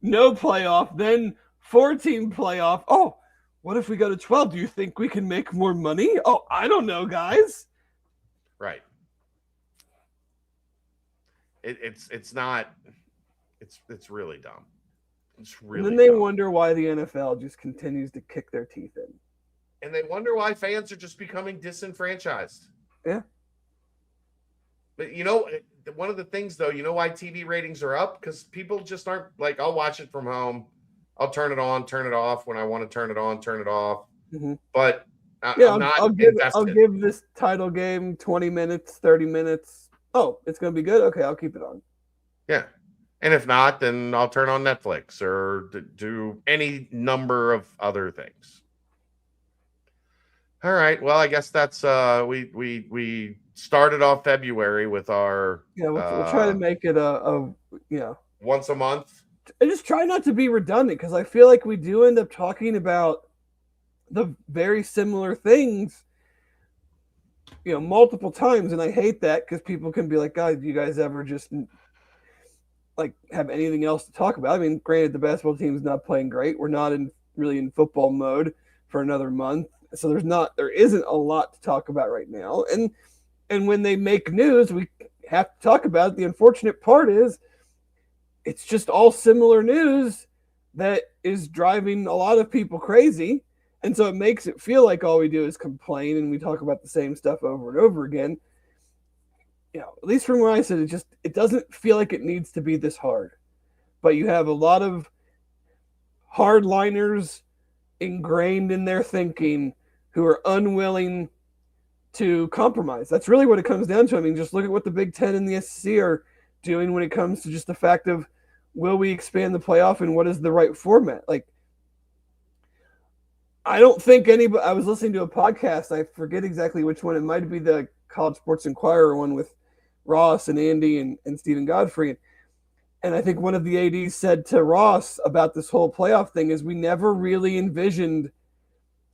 no playoff, then 14 playoff. Oh, what if we go to 12? Do you think we can make more money? Oh, I don't know, guys. Right. It's not. It's really dumb. It's really. And then they dumb. wonder why the NFL just continues to kick their teeth in. And they wonder why fans are just becoming disenfranchised. Yeah. But one of the things though, why TV ratings are up? Because people just aren't like, I'll watch it from home. I'll turn it on, turn it off when I want to turn it on, turn it off. Mm-hmm. But I'll give this title game 20 minutes, 30 minutes. Oh, it's going to be good? Okay, I'll keep it on. Yeah. And if not, then I'll turn on Netflix or do any number of other things. All right. Well, I guess that's we started off February with our we'll try to make it a once a month. I just try not to be redundant because I feel like we do end up talking about the very similar things, multiple times, and I hate that because people can be like, "God, do you guys ever just like have anything else to talk about. I mean, granted, the basketball team is not playing great. We're not really in football mode for another month, so there isn't a lot to talk about right now. And when they make news, we have to talk about it. The unfortunate part is it's just all similar news that is driving a lot of people crazy. And so it makes it feel like all we do is complain and we talk about the same stuff over and over again. You know, at least from where I sit, it doesn't feel like it needs to be this hard. But you have a lot of hardliners ingrained in their thinking who are unwilling to compromise. That's really what it comes down to. I mean, just look at what the Big Ten and the SEC are doing when it comes to just the fact of, will we expand the playoff and what is the right format? Like, I don't think anybody, I was listening to a podcast, I forget exactly which one, it might be the College Sports Inquirer one with Ross and Andy and Stephen Godfrey. And I think one of the ADs said to Ross about this whole playoff thing is we never really envisioned,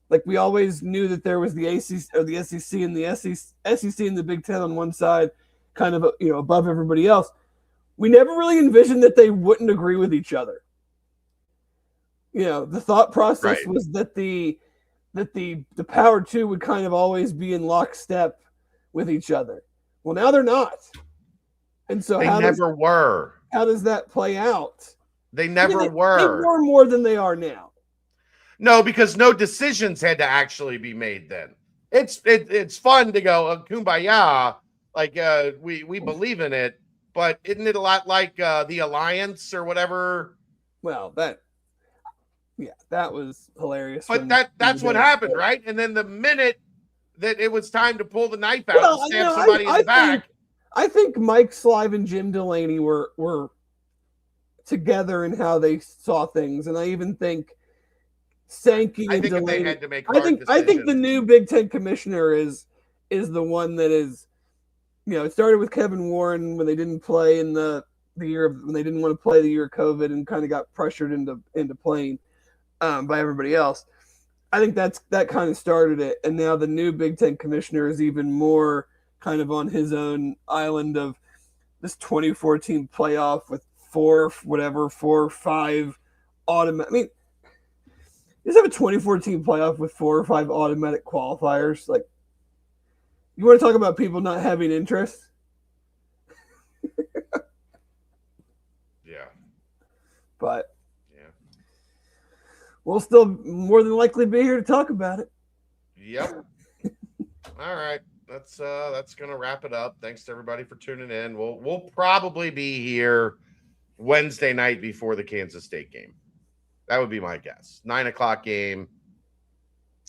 like we always knew that there was the ACC or the SEC and the SEC and the Big Ten on one side, kind of, you know, above everybody else. We never really envisioned that they wouldn't agree with each other. You know, the thought process was that the Power Two would kind of always be in lockstep with each other. Well, now they're not, and so they never were. How does that play out? They never were. They were more than they are now. No, because no decisions had to actually be made then. It's fun to go kumbaya, like we believe in it, but isn't it a lot like the Alliance or whatever? Well, that was hilarious. But that's what happened, right? And then the minute that it was time to pull the knife out and stab somebody in the back. I think Mike Slive and Jim Delaney were together in how they saw things, and I even think Sankey and Delaney. They had to make I think the new Big Ten commissioner is the one that is, you know, it started with Kevin Warren when they didn't play in the year when they didn't want to play the year of COVID and kind of got pressured into playing by everybody else. I think that kind of started it, and now the new Big Ten commissioner is even more kind of on his own island of this 2014 playoff with 4 or 5 automatic. I mean, just have a 2014 playoff with 4 or 5 automatic qualifiers. Like, you want to talk about people not having interest? Yeah. But we'll still more than likely be here to talk about it. Yep. All right. That's gonna wrap it up. Thanks to everybody for tuning in. We'll probably be here Wednesday night before the Kansas State game. That would be my guess. 9:00 game.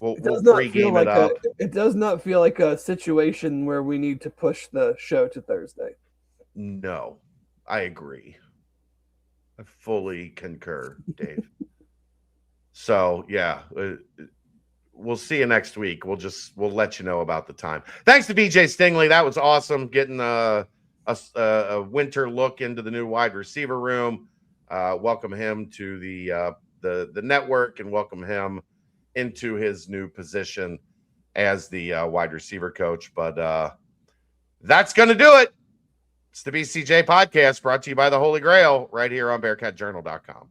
We'll pregame it up. It does not feel like a situation where we need to push the show to Thursday. No, I agree. I fully concur, Dave. So yeah, we'll see you next week. We'll let you know about the time. Thanks to Vijay Stingley. That was awesome. Getting a winter look into the new wide receiver room. Welcome him to the network and welcome him into his new position as the wide receiver coach. But that's going to do it. It's the BCJ Podcast brought to you by the Holy Grail right here on BearcatJournal.com.